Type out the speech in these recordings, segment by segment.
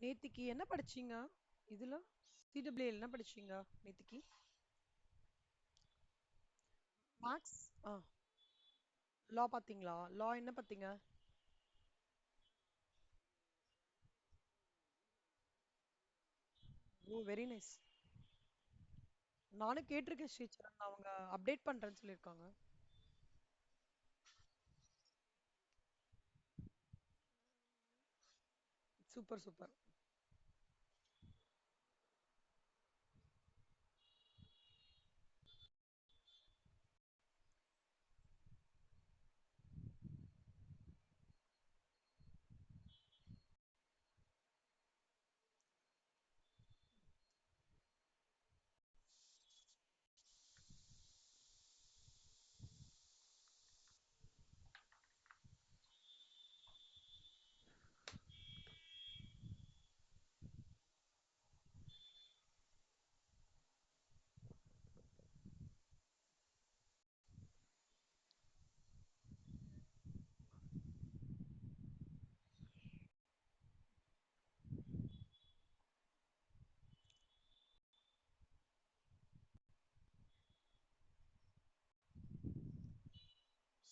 நேத்திக்கு என்ன படிச்சீங்க? இதுல சிடபிள்யூ என்ன படிச்சீங்க நேத்திக்கு? மேக்ஸ். ஆ. லா பாத்தீங்களா? லா என்ன பாத்தீங்க? ஓ, வெரி நைஸ். நானும் கேட்டிருக்கேன் ஸ்ரீசரண், அவங்க அப்டேட் பண்றேன்னு சொல்லியிருக்காங்க. Super super.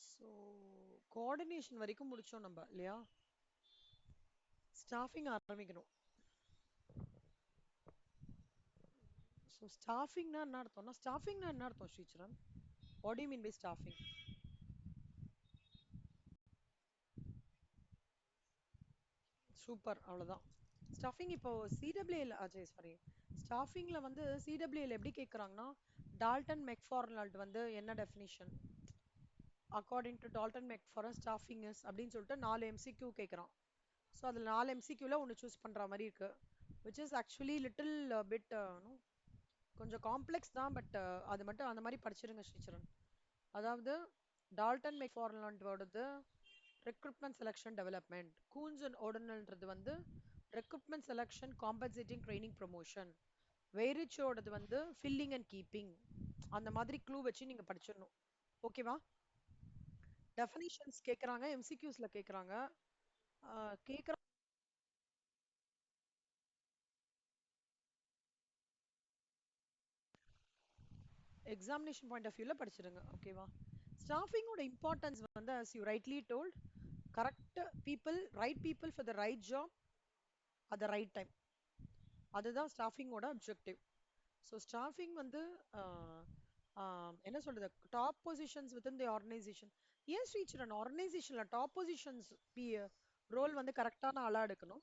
ஸோ கோஆர்டினேஷன் வரைக்கும் முடிச்சோம் நம்ம இல்லையா? ஸ்டாஃபிங் ஆரம்பிக்கணும். ஸோ ஸ்டாஃபிங்னா என்ன அர்த்தம்னா, ஸ்டாஃபிங்னா என்ன அர்த்தம் Sricharan? What do you mean by staffing? Super, அவ்வளவுதான். ஸ்டஃபிங் இப்போ சிடபிள்யூல ஆச்சு, சாரி. ஸ்டாஃபிங்ல வந்து சிடபிள்யூல எப்படி கேட்குறாங்கன்னா, டால்டன் மெக்ஃபார்லால்ட் வந்து என்ன definition according to Dalton McFarland staffing is அப்படின்னு சொல்லிட்டு 4 MCQ கேட்குறான். ஸோ அதில் 4 MCQல ஒன்று சூஸ் பண்ணுற மாதிரி இருக்கு, which is actually little bit கொஞ்சம் காம்ப்ளெக்ஸ் தான். பட் அது மட்டும் அந்த மாதிரி படிச்சிருங்க ஸ்ரீச்சரன். அதாவது டால்டன் மெக்ஃபார்லாண்டோடது recruitment selection development, Koontz and ஓடனல்ன்றது வந்து recruitment selection compensating training promotion, வெய்ரிச்சோடது வந்து ஃபில்லிங் அண்ட் கீப்பிங். அந்த மாதிரி க்ளூ வச்சு நீங்க படிச்சிடணும். ஓகேவா? டெஃபினிஷன்ஸ் கேட்குறாங்க, எம்சிக்யூஸ்ல கேட்குறாங்க. கேட்குற எக்ஸாமினேஷன் பாயிண்ட் ஆஃப் வியூல படிச்சிடுங்க. ஓகேவா? ஸ்டாஃபிங்கோட இம்பார்ட்டன்ஸ் வந்து as you rightly told, correct people, right people for the right job at the right time. அதுதான் ஸ்டாஃபிங்கோட அப்ஜெக்டிவ். ஸோ ஸ்டாஃபிங் வந்து ஆஹ், என்ன சொல்றது, top positions within the organisation. ஏன் ஸ்ரீச்சரன் ஆர்கனைசேஷன்ல டாப் பொசிஷன்ஸ் ரோல் வந்து கரெக்டான ஆளா எடுக்கணும்?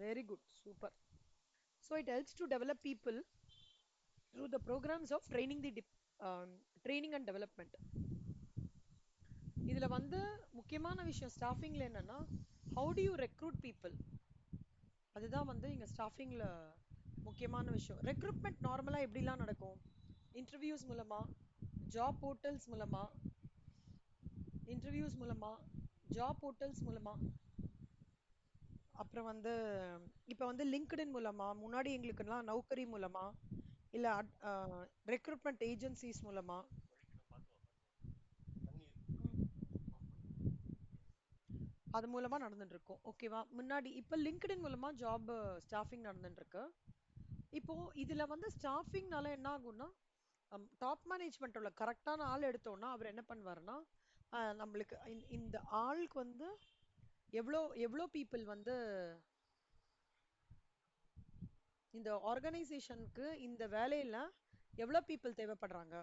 Very good, super. So it helps to develop people through the programmes of training the training and development. இதுல வந்து முக்கியமான விஷயம் ஸ்டாஃபிங்ல என்னன்னா, how to you recruit people. அதுதான் வந்து இங்க ஸ்டாஃபிங்ல முக்கியமான விஷயம். ரெக்ரூட்மெண்ட் நார்மலா எப்படிலாம் நடக்கும்? இன்டர்வியூஸ் மூலமா, ஜாப் போர்ட்டல்ஸ் மூலமா, இன்டர்வியூஸ் மூலமா, ஜாப் போர்ட்டல்ஸ் மூலமா, அப்புறம் வந்து இப்போ வந்து லிங்க்டின் மூலமா, முன்னாடி எங்களுக்குலாம் நௌக்கரி மூலமா, இல்ல ரெக்ரூட்மெண்ட் ஏஜென்சிஸ் மூலமா. அது மூலமா நடந்துட்டு இருக்கும். ஓகேவா? முன்னாடி இப்போ லிங்க்டின் மூலமா ஜாப் ஸ்டாஃபிங் நடந்துட்டு இருக்கு. இப்போ இதுல வந்து ஸ்டாஃபிங்னால என்ன ஆகும்னா, டாப் மேனேஜ்மெண்ட்டோட கரெக்டான ஆள் எடுத்தோம்னா அவர் என்ன பண்ணுவாருன்னா, நம்மளுக்கு இந்த ஆளுக்கு வந்து எவ்வளோ எவ்வளோ பீப்புள் வந்து இந்த ஆர்கனைசேஷனுக்கு இந்த வேலையில எவ்வளோ பீப்புள் தேவைப்படுறாங்க,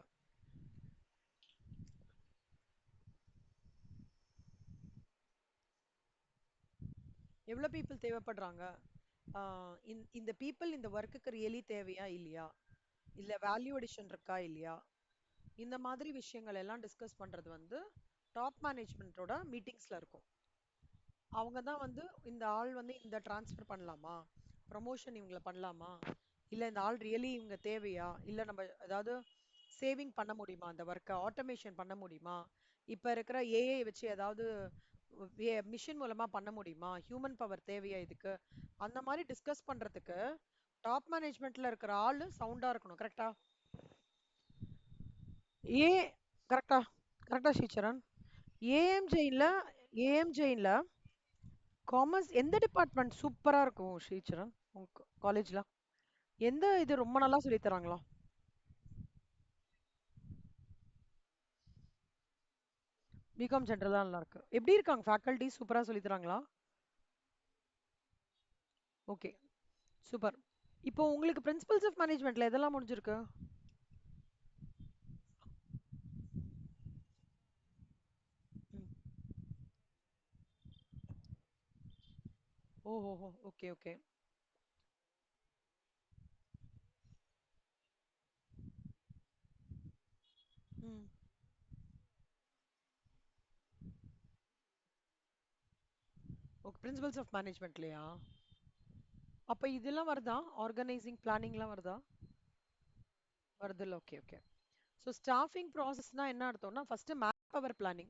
எவ்வளோ பீப்புள் தேவைப்படுறாங்க, இந்த பீப்புள் இந்த ஒர்க்குக்கு ரியலி தேவையா இல்லையா, இல்ல வேல்யூ அடிஷன் இருக்கா இல்லையா, இந்த மாதிரி விஷயங்கள் எல்லாம் டிஸ்கஸ் பண்றது வந்து டாப் மேனேஜ்மெண்ட்டோட மீட்டிங்ஸ்ல இருக்கும். அவங்க தான் வந்து இந்த ஆள் வந்து இந்த ட்ரான்ஸ்ஃபர் பண்ணலாமா, ப்ரமோஷன் இவங்கள பண்ணலாமா, இல்ல இந்த ஆள் ரியலி இவங்க தேவையா, இல்ல நம்ம ஏதாவது சேவிங் பண்ண முடியுமா, அந்த ஒர்க்கை ஆட்டோமேஷன் பண்ண முடியுமா, இப்ப இருக்கிற ஏஐ வச்சு ஏதாவது மிஷின் மூலமா பண்ண முடியுமா, ஹியூமன் பவர் தேவையா இதுக்கு, அந்த மாதிரி டிஸ்கஸ் பண்றதுக்கு டாப் மேனேஜ்மெண்ட்ல இருக்கிற ஆளு சவுண்டா இருக்கணும். கரெக்டா? ஏ கரெக்டா? கரெக்டா ஸ்ரீச்சரன்? ஏஎம் ஜெயின்ல ஏஎம் ஜெயின்ல காமர்ஸ் எந்த டிபார்ட்மெண்ட் சூப்பரா இருக்கும் ஸ்ரீச்சரன் உங்க காலேஜ்ல? எந்த இது ரொம்ப நல்லா சொல்லி தராங்களா? பிகாம் ஜென்ரல் தான் நல்லா இருக்கு. எப்படி இருக்காங்க ஃபேக்கல்டி? சூப்பரா சொல்லி தராங்களா? Okay, super. இப்போ உங்களுக்கு பிரின்சிபல்ஸ் ஆஃப் மேனேஜ்மெண்ட்ல எதெல்லாம் முடிஞ்சிருக்கு? ம். ஓஹோஹோ, ஓகே ஓகே. ம். ஓகே, பிரின்சிபல்ஸ் ஆஃப் மேனேஜ்மெண்ட்லயா? அப்ப இதெல்லாம் வருதா? ஆர்கனைசிங் பிளானிங்லாம் வருதா? வருதுல்ல, ஓகே ஓகே. ஸோ ஸ்டாஃபிங் ப்ராசஸ்னா என்ன அர்த்தம்னா first manpower planning.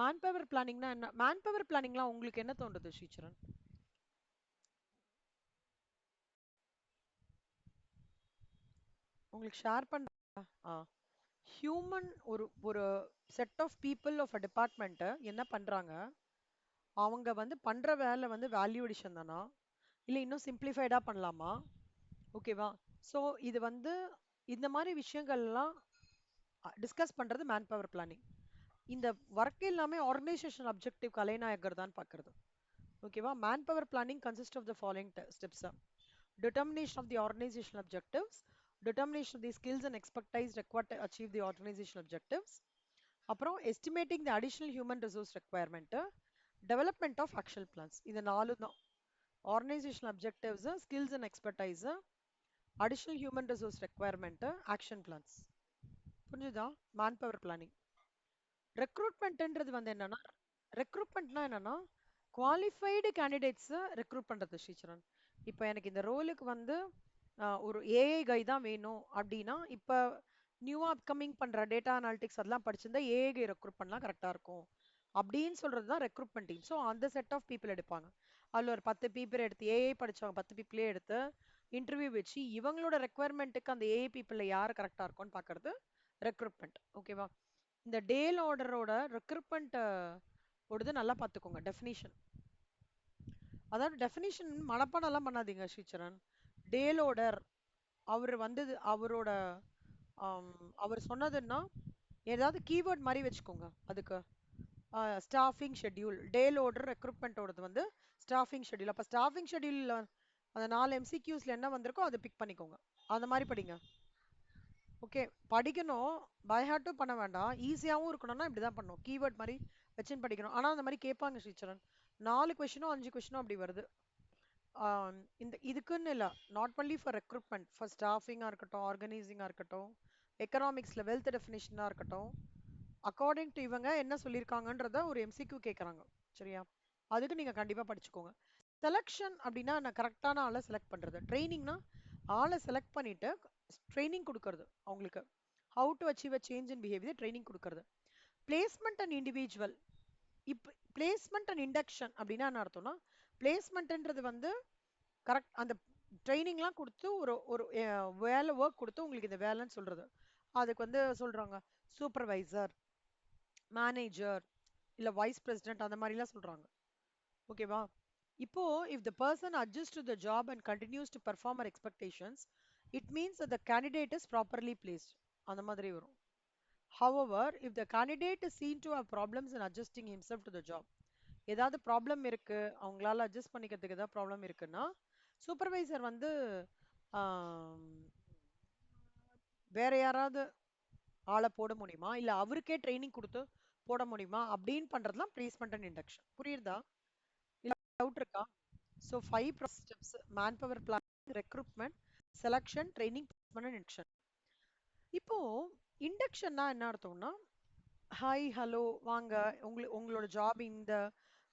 Manpower பிளானிங்னா என்ன? மேன் பவர் பிளானிங்லாம் உங்களுக்கு என்ன தோன்றுது ஸ்ரீச்சரன்? உங்களுக்கு ஷேர் பண்ற ஆ ஹியூமன் ஒரு ஒரு set of people of a department என்ன பண்றாங்க? அவங்க வந்து பண்ற வேலை வந்து வேல்யூ அடிஷன் தானா? இல்ல இன்னும் சிம்பிளிஃபைடா பண்ணலாமா? ஓகேவா? ஸோ இது வந்து இந்த மாதிரி விஷயங்கள்லாம் டிஸ்கஸ் பண்றது மேன் பவர் பிளானிங். இந்த ஒர்க் எல்லாமே ஆர்கனைசேஷன் அப்ஜெக்டிவ் அலைன் பார்க்கறது. ஓகேவா? Manpower planning consist of the following steps: determination of the organizational objectives, determination of the skills and expertise required to achieve the organizational objectives, அப்புறம் estimating the additional human resource requirement, development of action plans. இது நாலு தான். organizational objectives, skills and expertise, additional human resource requirement, action plans. புரிஞ்சுதா? Manpower planning. ரெக்ரூட்மெண்ட்ன்றது வந்து என்னன்னா, ரெக்ரூட்மெண்ட்னா என்னன்னா qualified கேண்டிடேட்ஸை recruit பண்றது ஸ்ரீச்சரன். இப்போ எனக்கு இந்த ரோலுக்கு வந்து ஒரு ஏஐ கை தான் வேணும் அப்படின்னா, இப்போ நியூவா அப்கமிங் பண்ற டேட்டா அனாலிட்டிக்ஸ் அதெல்லாம் படிச்சிருந்தா ஏஐ கை ரெக்ரூட் பண்ணலாம் கரெக்டா இருக்கும் அப்படின்னு சொல்றது தான் ரெக்ரூட்மெண்ட் டீம். ஸோ அந்த செட் ஆஃப் பீப்புள் எடுப்பாங்க. அதில் ஒரு 10 பீப்புள் எடுத்து ஏஐ படிச்சவங்க 10 பீப்புளே எடுத்து இன்டர்வியூ வச்சு இவங்களோட ரெக்குவயர்மெண்ட்டுக்கு அந்த ஏஐ பீப்புளில் யார் கரெக்டாக இருக்கும்னு பார்க்கறது ரெக்ரூட்மெண்ட். ஓகேவா? இந்த டேல் ஆர்டரோட ரெக்ரூட்மெண்ட் ஓடுது நல்லா பார்த்துக்கோங்க டெஃபினிஷன். அதாவது டெஃபினிஷன் மனப்பாடம்லாம் பண்ணாதீங்க ஸ்ரீச்சரன். டேல் ஆர்டர் அவர் வந்தது அவரோட அவர் சொன்னதுன்னா ஏதாவது கீவேர்ட் மாதிரி வச்சுக்கோங்க அதுக்கு. ஸ்டாஃபிங் ஷெட்யூல் டேல் ஆர்டர் ரெக்ரூட்மெண்ட்டோடது வந்து ஸ்டாஃபிங் ஷெட்யூல். அப்போ ஸ்டாஃபிங் ஷெட்யூலில் அந்த 4 MCQஸ்ல என்ன வந்திருக்கோ அதை பிக் பண்ணிக்கோங்க. அந்த மாதிரி படிங்க. ஓகே, படிக்கணும். பை ஹார்ட்டும் பண்ண வேண்டாம். ஈஸியாகவும் இருக்கணும்னா இப்படி தான் பண்ணணும். கீவேர்ட் மாதிரி வச்சுன்னு படிக்கணும். ஆனால் அந்த மாதிரி கேட்பாங்க ஸ்ரீச்சரன். 4 கொஷினோ 5 கொஷினோ அப்படி வருது. இந்த இதுக்குன்னு இல்லை, not only for recruitment, for ஸ்டாஃபிங்காக இருக்கட்டும், ஆர்கனைசிங்காக இருக்கட்டும், எக்கனாமிக்ஸில் வெல்த் டெஃபினேஷனாக இருக்கட்டும், அக்கார்டிங் டு இவங்க என்ன சொல்லியிருக்காங்கன்றத ஒரு எம்சிக்யூ கேட்குறாங்க. சரியா? அதுக்கு நீங்கள் கண்டிப்பாக படிச்சுக்கோங்க. செலெக்ஷன் அப்படின்னா நான் கரெக்டான ஆளை செலக்ட் பண்ணுறது. ட்ரைனிங்னா ஆளை செலக்ட் பண்ணிட்டு ட்ரைனிங் கொடுக்கறது அவங்களுக்கு. How to achieve a change in behaviour training கொடுக்கறது. Placement and individual. இப்போ பிளேஸ்மெண்ட் அண்ட் இண்டக்ஷன் அப்படின்னா என்ன அர்த்தம்னா, பிளேஸ்மெண்ட்ன்றது வந்து கரெக்ட் அந்த ட்ரைனிங்லாம் கொடுத்து ஒரு ஒரு வேலை ஒர்க் கொடுத்து உங்களுக்கு இந்த வேலைன்னு சொல்றது. அதுக்கு வந்து சொல்றாங்க சூப்பர்வைசர், மேனேஜர், இல்ல வைஸ் பிரசிடென்ட் அந்த மாதிரிலாம் சொல்றாங்க. ஓகேவா? இப்போ if the person adjust to the job and continues to perform our expectations, it means the candidate is properly placed. அந்த மாதிரி வரும். However, if the candidate is seen to have problems in adjusting himself to the job, ஏதாவது problem இருக்கு, அவங்களால adjust பண்ணிக்கிறதுக்கு ஏதாவது problem இருக்குன்னா, supervisor வந்து ஆம், வேற யாராவது ஆளை போட முடியுமா, இல்ல அவருக்கே ட்ரைனிங் கொடுத்து போட முடியுமா அப்படின்னு பண்றதுலாம் பிளேஸ்மெண்ட் அண்ட் இண்டக்ஷன். புரியுதா? இல்ல டவுட் இருக்கா? So 5 steps: man power plan, recruitment, selection, training, placement and induction. இப்போ இண்டக்ஷன்னா என்ன அர்த்தம்னா, ஹாய் ஹலோ வாங்க, உங்களோட ஜாப் இந்த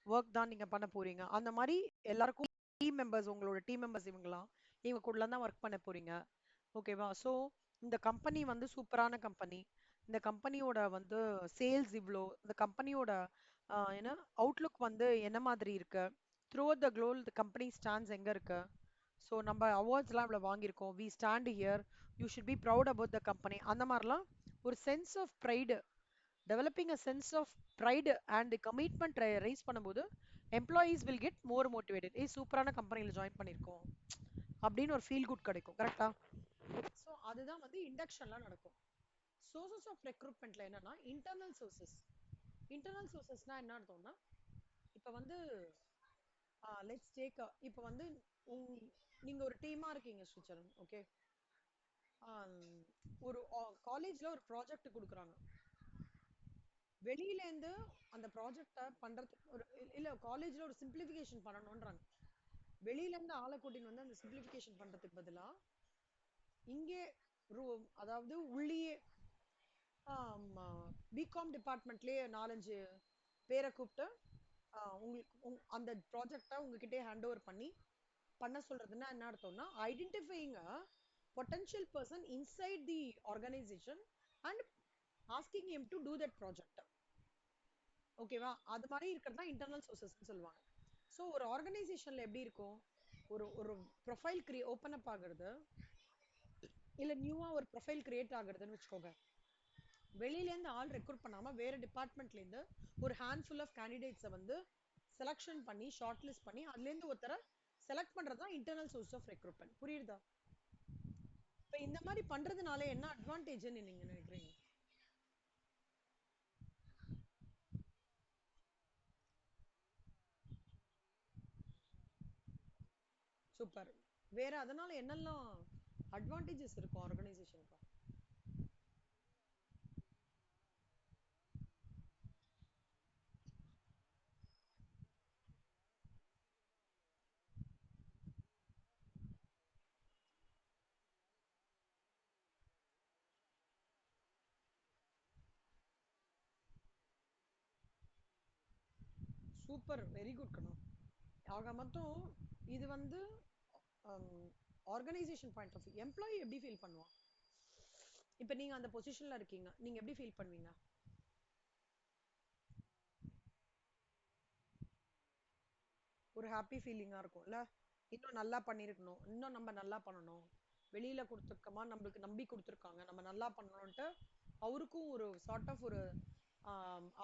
ஒர்க் தான் நீங்க பண்ண போறீங்க அந்த மாதிரி எல்லாருக்கும் டீம் மெம்பர்ஸ், உங்களோட டீம் மெம்பர்ஸ் இவங்களாம் இவங்க கூட தான் ஒர்க் பண்ண போறீங்க. ஓகேவா? ஸோ இந்த கம்பெனி வந்து சூப்பரான கம்பெனி, இந்த கம்பெனியோட வந்து சேல்ஸ் இவ்வளோ, இந்த கம்பெனியோட என்ன அவுட்லுக் வந்து என்ன மாதிரி இருக்கு, த்ரூ த க்ளோல் த கம்பெனி ஸ்டாண்ட்ஸ் எங்க இருக்கு, ஸோ நம்ம அவார்ட்ஸ்லாம் இவ்வளோ வாங்கியிருக்கோம், we stand here, you should be proud about the company, அந்த மாதிரிலாம் ஒரு sense of pride developing a sense of pride and commitment rise பண்ணும்போது employees will get more motivated. சூப்பரான கம்பெனியில் ஜாயின் பண்ணியிருக்கோம் அப்படின்னு ஒரு ஃபீல் குட் கிடைக்கும். கரெக்டா? ஸோ அதுதான் வந்து இண்டக்ஷன்லாம் நடக்கும். சோர்சஸ் ஆஃப் ரெக்ரூட்மெண்ட்ல என்னன்னா இன்டர்னல் சோர்சஸ். இன்டர்னல் சோர்சஸ்னா என்ன அர்த்தம்னா, இப்போ வந்து லெட்ஸ் டேக் இப்போ வந்து நீங்க ஒரு டீமா இருக்கீங்க ஸ்ரீச்சரன். ஓகே, ஒரு காலேஜ்ல ஒரு ப்ராஜெக்ட் கொடுக்குறாங்க. வெளியில இருந்து அந்த ப்ராஜெக்டை பண்றதுக்கு ஒரு இல்ல காலேஜ்ல ஒரு சிம்பிளிஃபிகேஷன் பண்ணணும்ன்றாங்க. வெளியில இருந்து ஆளை கூட்டின்னு வந்து அந்த சிம்பிளிஃபிகேஷன் பண்றதுக்கு பதிலா இங்கே அதாவது உள்ளியே பிகாம் டிபார்ட்மெண்ட்லயே 4-5 பேரை கூப்பிட்டு உங்களுக்கு அந்த ப்ராஜெக்டை உங்ககிட்டே ஹேண்ட் ஓவர் பண்ண சொல்றதுன்னா என்ன அர்த்தம்னா identifying potential person inside the organisation and asking him to do that project. ஓகேவா? அது மாதிரி இருக்கிறது தான் இன்டர்னல் சோர்சஸ்ன்னு சொல்லுவாங்க. ஸோ ஒரு ஆர்கனைசேஷன்ல எப்படி இருக்கும், ஒரு ஒரு ப்ரொஃபைல் ஓப்பன் அப் ஆகுறது, இல்ல நியூவா ஒரு ப்ரொஃபைல் கிரியேட் ஆகுறதுன்னு வச்சுக்கோங்க. வெளியிலேருந்து ஆள் ரெக்ரூட் பண்ணாம வேற டிபார்ட்மெண்ட்லேருந்து ஒரு ஹேண்ட்ஃபுல் ஆஃப் கேண்டிடேட்ஸை வந்து செலக்ஷன் பண்ணி ஷார்ட் லிஸ்ட் பண்ணி அதுலேருந்து ஒருத்தரை செலக்ட் பண்றது தான் இன்டர்னல் சோர்ஸ் ஆஃப் ரெக்ரூட்மெண்ட். புரியுதா? இப்போ இந்த மாதிரி பண்றதுனால என்ன அட்வான்டேஜ்னு நீங்க நினைக்கிறீங்க? சூப்பர். வேற அதனால என்னெல்லாம் அட்வான்டேஜஸ் இருக்கும் ஆர்கனைசேஷனுக்கு? சூப்பர், வெரி குட் கண்ணா. ஆக மொத்தம் இது வந்து organisation point of view. Employee எப்படி ஃபீல் பண்ணுவான்? இப்போ நீங்க அந்த பொசிஷன்ல இருக்கீங்க, நீங்க எப்படி ஃபீல் பண்ணுவீங்க? ஒரு ஹாப்பி ஃபீலிங்கா இருக்கும்ல. இன்னும் நல்லா பண்ணியிருக்கணும், இன்னும் நம்ம நல்லா பண்ணணும், வெளியில கொடுத்துருக்கோமா, நம்மளுக்கு நம்பி கொடுத்துருக்காங்க, நம்ம நல்லா பண்ணணும்ட்டு அவருக்கும் ஒரு சார்ட் ஆஃப் ஒரு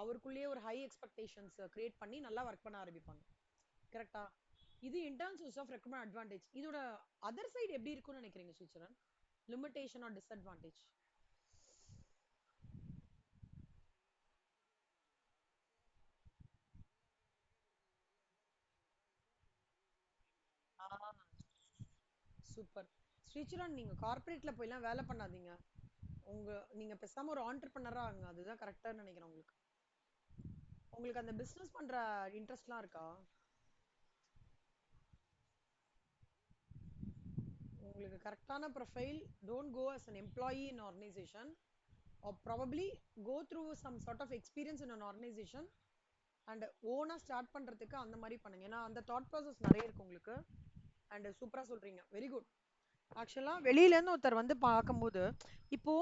அவருக்குள்ளேயே ஒரு ஹை எக்ஸ்பெக்டேஷன்ஸ் கிரியேட் பண்ணி நல்லா ஒர்க் பண்ண ஆரம்பிப்பாங்க. கரெக்டா? இது intern source of recommend advantage. இதோட அதர் சைடு எப்படி இருக்கும்னு நினைக்கிறீங்க Sricharan? Limitation or disadvantage? Super. Sricharan, நீங்க கார்ப்பரேட்ல போய்லாம் வேலை பண்ணாதீங்க. உங்க நீங்க பேசாம ஒரு ஆண்டர்பிரினரா ஆகுங்க. அதுதான் கரெக்டா நினைக்கிறேன் உங்களுக்கு. உங்களுக்கு அந்த பிசினஸ் பண்ற இன்ட்ரெஸ்ட்லாம் இருக்கா? உங்களுக்கு கரெக்டான profile. Don't go as an employee in organization, or probably go through some sort of experience in an organization and ஓனா ஸ்டார்ட் பண்றதுக்கு அந்த மாதிரி பண்ணுங்க. ஏன்னா அந்த தாட் ப்ராசஸ் நிறைய இருக்கு உங்களுக்கு. அண்ட் சூப்பரா சொல்றீங்க, வெரி குட். ஆக்சுவலா வெளியில இருந்து ஒருத்தர் வந்து பார்க்கும்போது, இப்போ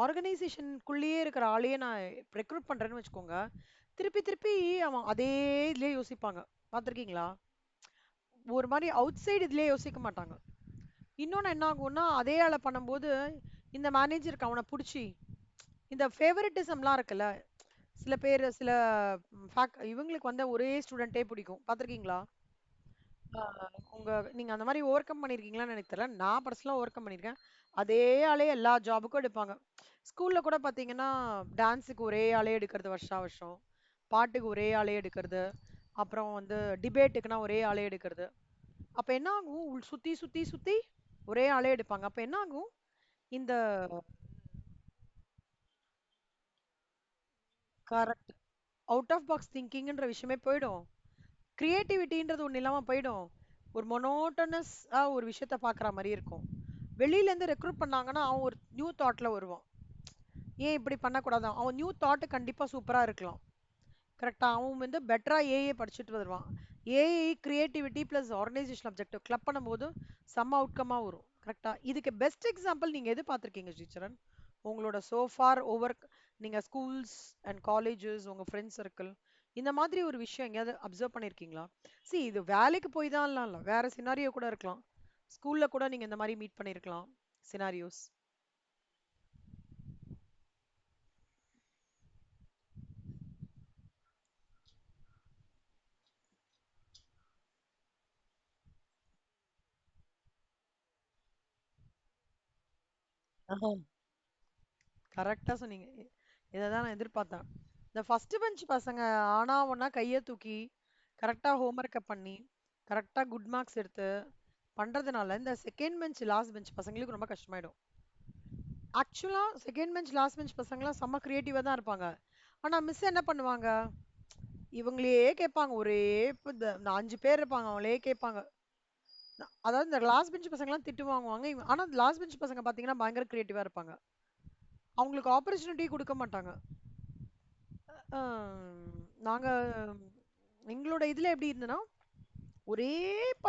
ஆர்கனைசேஷனுக்குள்ளேயே இருக்கிற ஆளையே நான் ரெக்ரூட் பண்றேன்னு வச்சுக்கோங்க, திருப்பி திருப்பி அவன் அதே இதுலயே யோசிப்பாங்க. பார்த்திருக்கீங்களா? ஒரு மாதிரி அவுட் சைடு இதுலயே யோசிக்க மாட்டாங்க. இன்னொன்னு என்ன ஆகும்னா, அதே ஆளை பண்ணும்போது இந்த மேனேஜருக்கு அவனை பிடிச்சி இந்த ஃபேவரட்டிசம்லாம் இருக்குல்ல, சில பேர் சில இவங்களுக்கு வந்து ஒரே ஸ்டூடெண்ட்டே பிடிக்கும். பார்த்திருக்கீங்களா? உங்க நீங்க அந்த மாதிரி ஓவர் கம் பண்ணிருக்கீங்களான்னு எனக்கு தெரியல. நான் பர்சனலா ஓவர் கம் பண்ணிருக்கேன். அதே ஆளே எல்லா ஜாபுக்கும் எடுப்பாங்க. ஸ்கூல்ல கூட பாத்தீங்கன்னா டான்ஸுக்கு ஒரே ஆளே எடுக்கிறது வருஷா வருஷம், பாட்டுக்கு ஒரே ஆளே எடுக்கிறது, அப்புறம் வந்து டிபேட்டுக்குன்னா ஒரே ஆளே எடுக்கிறது. அப்ப என்ன ஆகும், சுத்தி சுத்தி சுத்தி ஒரே ஆளே எடுப்பாங்க. அப்ப என்ன ஆகும், இந்த கரெக்ட் அவுட் ஆஃப் பாக்ஸ் திங்கிங்ன்ற விஷயமே போயிடும். கிரியேட்டிவிட்டின்றது ஒண்ணு இல்லாம போயிடும். ஒரு மொனோட்டனஸா ஒரு விஷயத்த பாக்குற மாதிரி இருக்கும். வெளியில இருந்து ரெக்ரூட் பண்ணாங்கன்னா அவன் ஒரு நியூ தாட்ல வருவான். ஏன் இப்படி பண்ணக்கூடாது, அவன் நியூ தாட் கண்டிப்பா சூப்பரா இருக்கலாம். கரெக்டா? அவன் வந்து பெட்டரா ஏஏ படிச்சுட்டு வருவான். AI creativity plus organisation objective club பண்ணும்போது செம்ம அவுட்கமா வரும். கரெக்டா? இதுக்கு பெஸ்ட் எக்ஸாம்பிள் நீங்க எது பார்த்திருக்கீங்க ஸ்ரீச்சரன்? உங்களோட சோஃபார் ஓவர், நீங்க ஸ்கூல்ஸ் அண்ட் காலேஜஸ், உங்க ஃப்ரெண்ட்ஸ் சர்க்கிள், இந்த மாதிரி ஒரு விஷயம் எங்கேயாவது அப்சர்வ் பண்ணிருக்கீங்களா? சி, இது வேலைக்கு போய் தான் இல்ல, வேற சினாரியோ கூட இருக்கலாம். ஸ்கூல்ல கூட நீங்க இந்த மாதிரி மீட் பண்ணிருக்கலாம் சினாரியோஸ். கரெக்டா சொன்னீங்க. இததான் நான் எதிர்பார்த்தேன். இந்த ஃபர்ஸ்ட் பெஞ்ச் பசங்க ஆனா ஒண்ணா கைய தூக்கி கரெக்டா ஹோம்ஒர்க்க பண்ணி கரெக்டா குட் மார்க்ஸ் எடுத்து பண்றதுனால இந்த செகண்ட் பெஞ்ச் லாஸ்ட் பெஞ்ச் பசங்களுக்கு ரொம்ப கஷ்டமாயிடும். ஆக்சுவலா செகண்ட் பெஞ்ச் லாஸ்ட் பெஞ்ச் பசங்கலாம் செம்ம கிரியேட்டிவா தான் இருப்பாங்க. ஆனா மிஸ் என்ன பண்ணுவாங்க, இவங்களையே கேட்பாங்க. ஒரே இப்ப இந்த 5 பேர் இருப்பாங்க. அவங்களே கேட்பாங்க. அதாவது இந்த லாஸ்ட் பெஞ்ச் பசங்கலாம் திட்டு வாங்குவாங்க. ஆனா லாஸ்ட் பெஞ்ச் பசங்க பாத்தீங்கன்னா பயங்கர கிரியேட்டிவா இருப்பாங்க. அவங்களுக்கு ஆப்பர்ச்சுனிட்டி குடுக்க மாட்டாங்க. அ நாங்க எங்களோட இதுல எப்படி இருந்ததுன்னா, ஒரே ப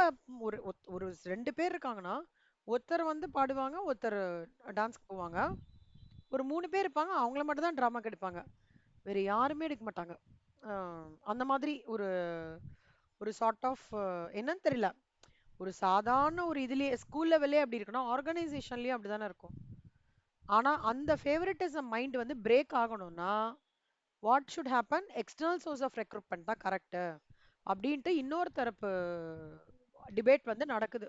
ஒரு ஒரு 2 பேர் இருக்காங்கன்னா, ஒருத்தர் வந்து பாடுவாங்க, ஒருத்தர் டான்ஸ்க்கு போவாங்க. ஒரு 3 பேர் இருப்பாங்க. அவங்கள மட்டும் தான் ட்ராமாக்கு எடுப்பாங்க. வேற யாருமே எடுக்க மாட்டாங்க. அ அந்த மாதிரி ஒரு ஒரு சார்ட் ஆஃப் என்னன்னு தெரியல. ஒரு சாதாரண ஒரு இதுலயே ஸ்கூல் லெவல்லயே அப்படி இருக்குன்னா, ஆர்கனைசேஷன்லயும் அப்படிதானே இருக்கும். ஆனா அந்த ஃபேவரட்டிசம் மைண்ட் வந்து பிரேக் ஆகணும்னா, what should happen? External source of recruitment தான் கரெக்ட்டு. அப்படின்ட்டு இன்னொரு தரப்பு டிபேட் வந்து நடக்குது.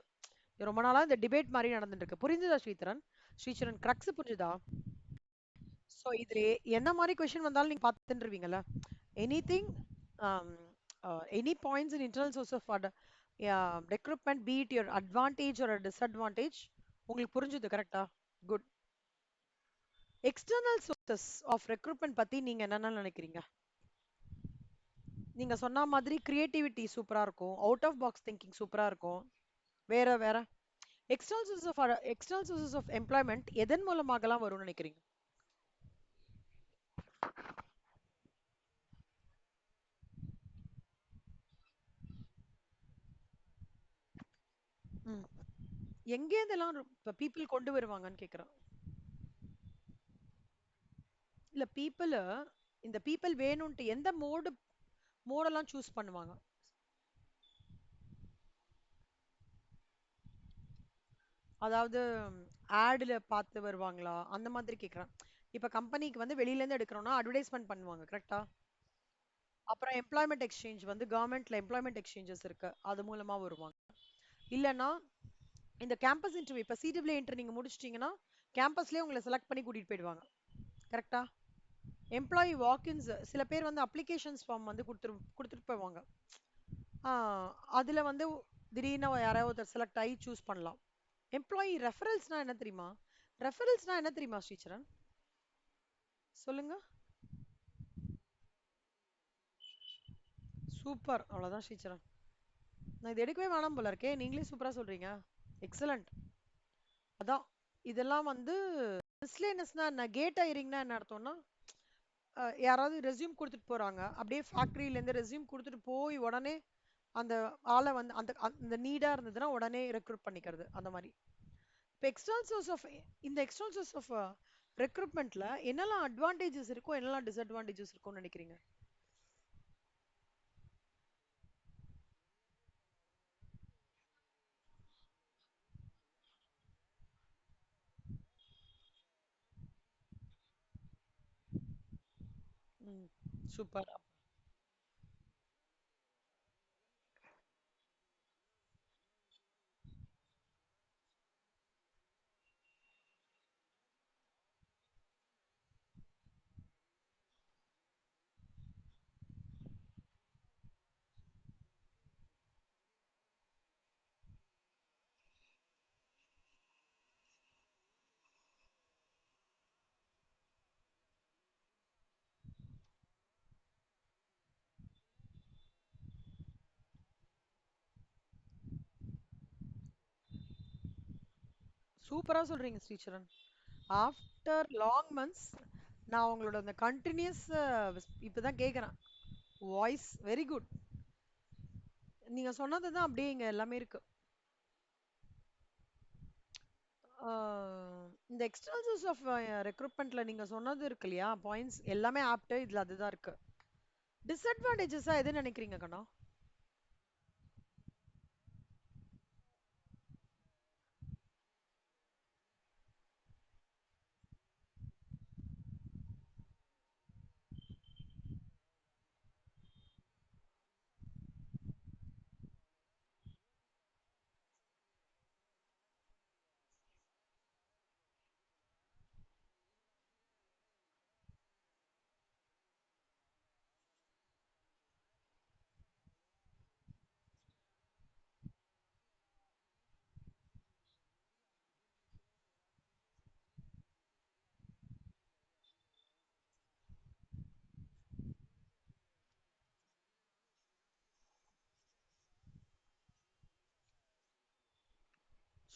ரொம்ப நாளா இந்த டிபேட் மாரி நடந்துட்டு இருக்கு. புரிஞ்சுதா ஸ்ரீதரன்? ஸ்ரீசரன் கிரக்ஸ் புரிஞ்சுதா? சோ இதுல என்ன மாரி கொஸ்டின் வந்தாலும் நீங்க பாத்துருவீங்கல்ல. Anything any points in internal source of recruitment be it your advantage ஒரு டிஸ்அட்வான்டேஜ் உங்களுக்கு புரிஞ்சுது கரெக்டா? Good. External sources of recruitment பத்தி நீங்க என்னென்ன நினைக்கிறீங்க? நீங்க சொன்ன மாதிரி கிரியேட்டிவிட்டி சூப்பரா இருக்கும். அவுட் ஆஃப் பாக்ஸ் திங்கிங் சூப்பரா இருக்கும். வேற வேற எக்ஸ்டர்னல் சோர்சஸ் ஆஃப் எம்ப்ளாய்மெண்ட் எதன் மூலமாகலாம் வரும்னு நினைக்கிறீங்க? ம். எங்கேருந்தெல்லாம் இப்ப பீப்பிள் கொண்டு வருவாங்கன்னு கேக்குறேன். இல்ல இந்த பீப்பிள் வேணும்ட்டு எந்த மோடெல்லாம் சூஸ் பண்ணுவாங்க? அதாவது ஆடுல பார்த்து வருவாங்களா? அந்த மாதிரி கேக்குறேன். இப்ப கம்பெனிக்கு வந்து வெளியில இருந்து எடுக்கிறோம்னா அட்வர்டைஸ்மென்ட் பண்ணுவாங்க. கரெக்ட்டா? அப்புறம் எம்ப்ளாய்மென்ட் எக்ஸ்சேஞ்ச் வந்து கவர்மெண்ட்ல எம்ப்ளாய்மென்ட் எக்ஸ்சேஞ்சஸ் இருக்கு. அது மூலமா வருவாங்க. இல்லன்னா இந்த கேம்பஸ் இன்டர்வியூ இப்ப சிடபிள்யூ இன்டர் நீங்க முடிச்சிட்டீங்கன்னா கேம்பஸ்லயே உங்களை செலக்ட் பண்ணி கூட்டிட்டு போயிடுவாங்க. கரெக்ட்டா? எம்ப்ளாயி வாக்கின்ஸ் சில பேர் வந்து அப்ளிகேஷன்ஸ் ஃபார்ம் வந்து குடுத்துட்டு போவாங்க. ஆ, அதுல வந்து திடீர்னு யாராவது ஒருத்தர் செலக்ட் ஆகி சூஸ் பண்ணலாம். எம்ப்ளாயி ரெஃபரல்ஸ்னா என்ன தெரியுமா? ரெஃபரல்ஸ்னா என்ன தெரியுமா ஸ்ரீச்சரன்? சொல்லுங்க. சூப்பர். அவ்வளவுதான் ஸ்ரீச்சரன். நான் இது எடுக்கவே வேணாம் போல இருக்கே. நீங்களே சூப்பரா சொல்றீங்க. எக்ஸலண்ட். அதான். இதெல்லாம் வந்து மிஸ்லேனஸ்னா என்ன? கேட் ஹையரிங்னா என்ன அர்த்தம்னா, யாராவது ரெஸ்யூம் குடுத்துட்டு போறாங்க. அப்படியே ஃபேக்டரியில இருந்து ரெஸ்யூம் குடுத்துட்டு போய் உடனே அந்த ஆள வந்து அந்த நீடா இருந்ததுன்னா உடனே ரெக்ரூட் பண்ணிக்கிறது. அந்த மாரி. இப்ப எக்ஸ்டர்னல் சோர்ஸ் ஆஃப் இந்த எக்ஸ்டர்னல் சோர்ஸ் ஆஃப் ரெக்ரூட்மெண்ட்ல என்னெல்லாம் அட்வான்டேஜஸ் இருக்கும், என்னெல்லாம் டிஸ்அட்வான்டேஜஸ் இருக்கும்னு நினைக்கிறீங்க? ம். சூப்பர். சூப்பரா சொல்றீங்க ஸ்ரீச்சரன். ஆஃப்டர் லாங் மந்த்ஸ் நான் உங்களோட அந்த கண்டினியூஸ் இப்பதான் கேக்குறேன். Voice very good. நீங்க சொன்னதுதான் அப்படியே இங்க எல்லாமே இருக்கு. இந்த எக்ஸ்டர்னல் சோர்ஸ் ஆஃப் ரெக்ரூட்மெண்ட்ல நீங்க சொன்னது இருக்கு இல்லையா பாயிண்ட்ஸ் எல்லாமே ஆப்ட் இதுல அதுதான் இருக்கு. டிஸ்அட்வான்டேஜஸா எது நினைக்கிறீங்க கண்ணா?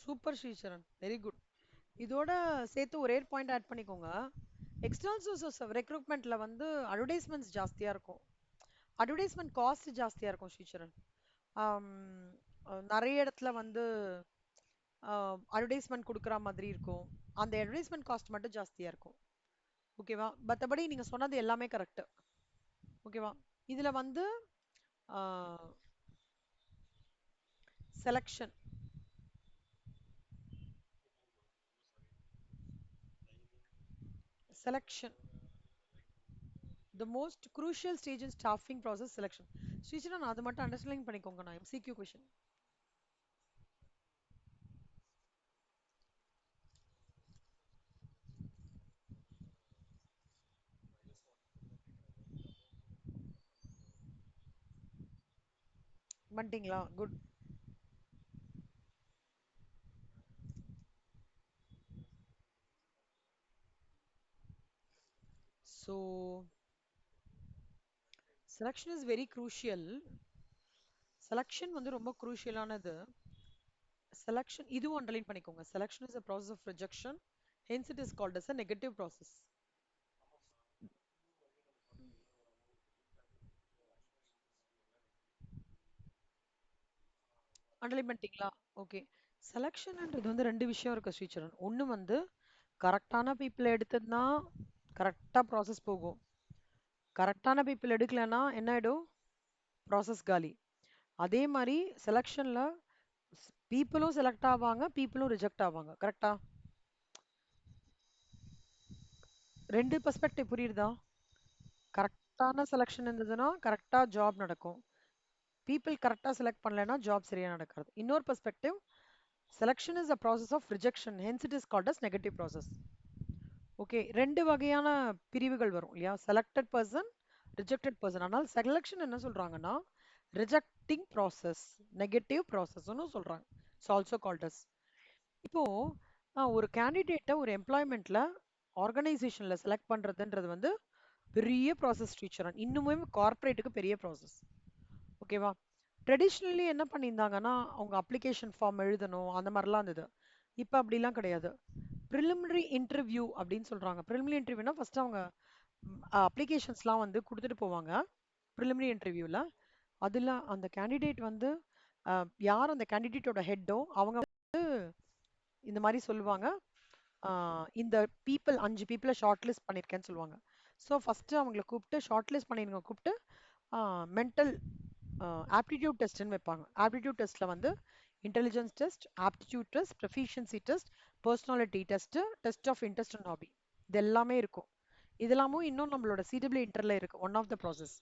Super Sricharan, very good. இதோட சேர்த்து ஒரே பாயிண்ட் ஆட் பண்ணிக்கோங்க. எக்ஸ்டர்னல் சோர்சஸ் ரெக்ரூட்மெண்ட்ல வந்து அட்வர்டைஸ்மெண்ட்ஸ் ஜாஸ்தியா இருக்கும். அட்வர்டைஸ்மெண்ட் காஸ்ட் ஜாஸ்தியா இருக்கும் ஸ்ரீசரன். ஆம், நிறைய இடத்துல வந்து அட்வர்டைஸ்மெண்ட் கொடுக்குற மாதிரி இருக்கும். அந்த அட்வர்டைஸ்மெண்ட் காஸ்ட் மட்டும் ஜாஸ்தியா இருக்கும். ஓகேவா? மற்றபடி நீங்க சொன்னது எல்லாமே கரெக்ட். ஓகேவா? இதுல வந்து selection selection the most crucial stage in staffing process selection. ஸ்ரீசரன் அது மட்டும் அண்டர்ஸ்டாண்டிங் பண்ணிக்கோங்க. நான் MCQ கொஷின் பண்ணிட்டீங்களா? Good. So selection is very crucial. Selection வந்து ரொம்ப crucial-ஆனது. Selection இதுவும் அண்டர்லைன் பண்ணிக்கோங்க. Selection is a process of rejection. Hence it is called as a negative process. Underline பண்ணிட்டீங்களா? ஓகே. செலெக்ஷன்ன்றது வந்து ரெண்டு விஷயம் இருக்கு ஸ்ரீசரன். ஒண்ணு வந்து கரெக்டான பீப்புளை எடுத்ததுன்னா கரெக்டா ப்ராசஸ் போகும். கரெக்டான பீப்புள் எடுக்கலைன்னா என்ன ஆயிடும்? ப்ராசஸ் காலி. அதே மாதிரி செலெக்ஷன்ல பீப்புளும் செலக்ட் ஆவாங்க, பீப்புளும் ரிஜெக்ட் ஆவாங்க. கரெக்டா? ரெண்டு பெர்ஸ்பெக்டிவ் புரியுதா? கரெக்டான செலெக்ஷன் இருந்ததுன்னா கரெக்டா ஜாப் நடக்கும். பீப்புள் கரெக்டா செலக்ட் பண்ணலைன்னா ஜாப் சரியா நடக்காது. இன்னொரு perspective, selection is a process of rejection, hence it is called as negative process. Okay, ரெண்டு வகையான பிரிவுகள் வரும் இல்லையா? Selected person, rejected person. ஆனால் செலெக்ஷன் என்ன சொல்றாங்கன்னா ரிஜெக்டிங் ப்ராசஸ், நெகட்டிவ் ப்ராசஸ்னு சொல்றாங்க. It's also called as. இப்போ ஒரு கேண்டிடேட்டை ஒரு எம்ப்ளாய்மெண்ட்ல ஆர்கனைசேஷன்ல செலக்ட் பண்றதுன்றது வந்து பெரிய ப்ராசஸ் டீச்சர். இன்னுமே கார்ப்பரேட்டுக்கு பெரிய ப்ராசஸ். ஓகேவா? ட்ரெடிஷ்னலி என்ன பண்ணியிருந்தாங்கன்னா அவங்க அப்ளிகேஷன் ஃபார்ம் எழுதணும், அந்த மாதிரிலாம் இருந்தது. இப்போ அப்படிலாம் கிடையாது. ப்ரிலிமினரி இன்டர்வியூ அப்படின்னு சொல்றாங்க. ப்ரிலிமினரி இன்டர்வியூனா ஃபர்ஸ்ட் அவங்க அப்ளிகேஷன்ஸ்லாம் வந்து கொடுத்துட்டு போவாங்க ப்ரிலிமினரி இன்டர்வியூல. அதில் அந்த கேண்டிடேட் வந்து யார் அந்த கேண்டிடேட்டோட ஹெட்டோ அவங்க இந்த மாதிரி சொல்லுவாங்க. இந்த பீப்புள் 5 பீப்புளை ஷார்ட் லிஸ்ட் பண்ணியிருக்கேன்னு சொல்லுவாங்க. ஸோ ஃபஸ்ட்டு அவங்கள கூப்பிட்டு ஷார்ட் லிஸ்ட் பண்ணிருங்க கூப்பிட்டு மென்டல் ஆப்டிடியூட் டெஸ்ட்னு வைப்பாங்க. ஆப்டிடியூட் டெஸ்ட்டில் வந்து intelligence test, aptitude test, proficiency test, personality test, test of interest and hobby, இது எல்லாமே இருக்கும். இதெல்லாமும் இன்னும் நம்மளோட சிடபிள்யூ இன்டர்ல இருக்கு, one of the process.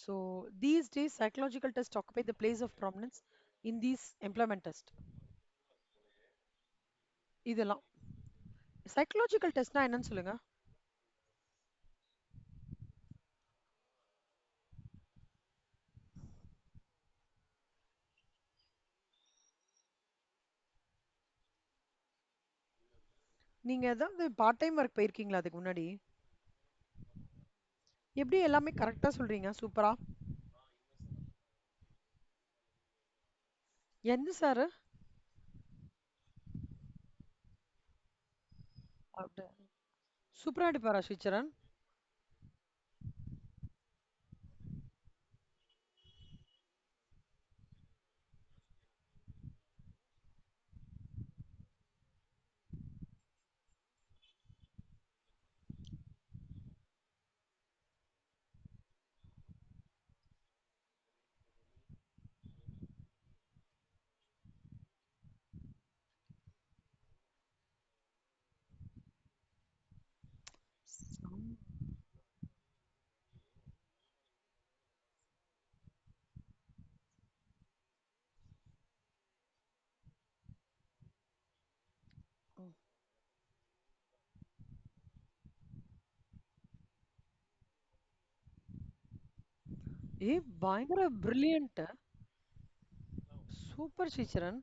So these days, psychological tests occupy the place of prominence in these employment test. இதெல்லாம் psychological டெஸ்ட்னா என்னன்னு சொல்லுங்க. நீங்க ஏதாவது பார்ட் டைம் ஒர்க் போயிருக்கீங்களா அதுக்கு முன்னாடி? எப்படி எல்லாமே கரெக்டா சொல்றீங்க? சூப்பரா. எந்த சாரு? சூப்பரா எடுப்பாரா ஸ்ரீச்சரன்? ஏய் பயங்கர பிரில்லியன்ட். சூப்பர் ஸ்ரீச்சரன்.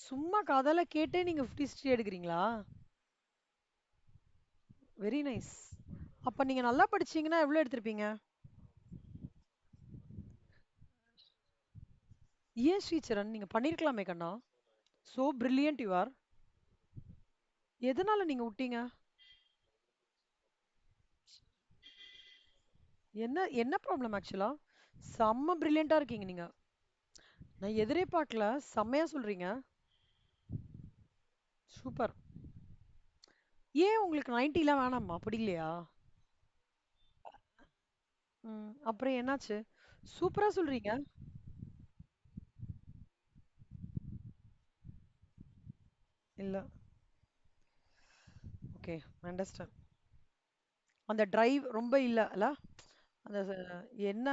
சும்மா கதையில கேட்டே நீங்க 50 எடுக்கிறீங்களா? Very nice. அப்ப நீங்க நல்லா படிச்சீங்கன்னா எவ்வளவு எடுத்திருப்பீங்க? ஏன் ஸ்ரீசரண் நீங்க பண்ணிருக்கலாமே கண்ணா? So brilliant you are. எதனால நீங்க விட்டீங்க? என்ன என்ன ப்ராப்ளம் ஆக்சுவலா? செம்ம பிரில்லியண்டா இருக்கீங்க நீங்க. நான் எதிரே பார்க்கல. செம்மையா சொல்றீங்க. சூப்பர். ஏன் உங்களுக்கு 90லாம் வேணாமா? பிடிக்கலையா? ம். அப்புறம் என்னாச்சு? சூப்பரா சொல்றீங்க. இல்ல. ஓகே. அண்டர்ஸ்டாண்ட். அந்த டிரைவ் ரொம்ப இல்ல அல்ல? அந்த என்ன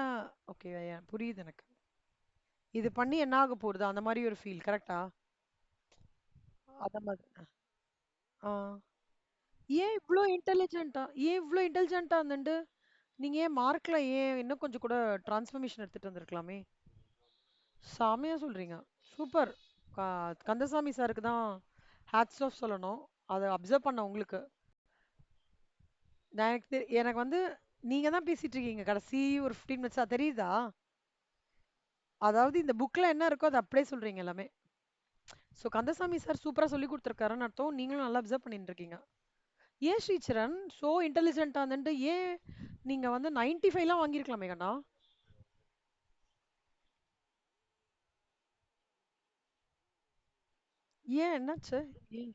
ஓகே புரியுது எனக்கு. இது பண்ணி என்ன ஆக போகுது? அந்த மாதிரி ஒரு ஃபீல் கரெக்ட்டா? அத மாதிரி. ஆ. ஏன் இவ்ளோ இன்டெலிஜென்ட்டா இருந்துட்டு நீங்க ஏன் மார்க்ல ஏன் இன்னும் கொஞ்சம் கூட டிரான்ஸ்ஃபர்மேஷன் எடுத்துட்டு வந்திருக்கலாமே? செமையா சொல்றீங்க. சூப்பர். கந்தசாமி சாருக்கு தான் ஹேட்ஸ் ஆஃப் சொல்லணும். அத அப்சர்வ் பண்ண உங்களுக்கு. எனக்கு வந்து நீங்க தான் பேசிட்டு இருக்கீங்க. கடைசி ஒரு 15 மினிட்ஸா தெரியுதா? அதாவது இந்த புக்ல என்ன இருக்கோ அத அப்படியே சொல்றீங்க எல்லாமே. சோ கந்தசாமி சார் சூப்பரா சொல்லிக் குடுத்துருக்காருன்னு அர்த்தம். நீங்களும் நல்லா அப்சர்வ் பண்ணிட்டு இருக்கீங்க. ஏன் ஸ்ரீசரண் சோ இன்டெலிஜென்ட்டா இருந்துட்டு ஏன் நீங்க வந்து 95லாம் வாங்கியிருக்கலாமே கண்ணா? ஏன் என்னாச்சு? ஏன்?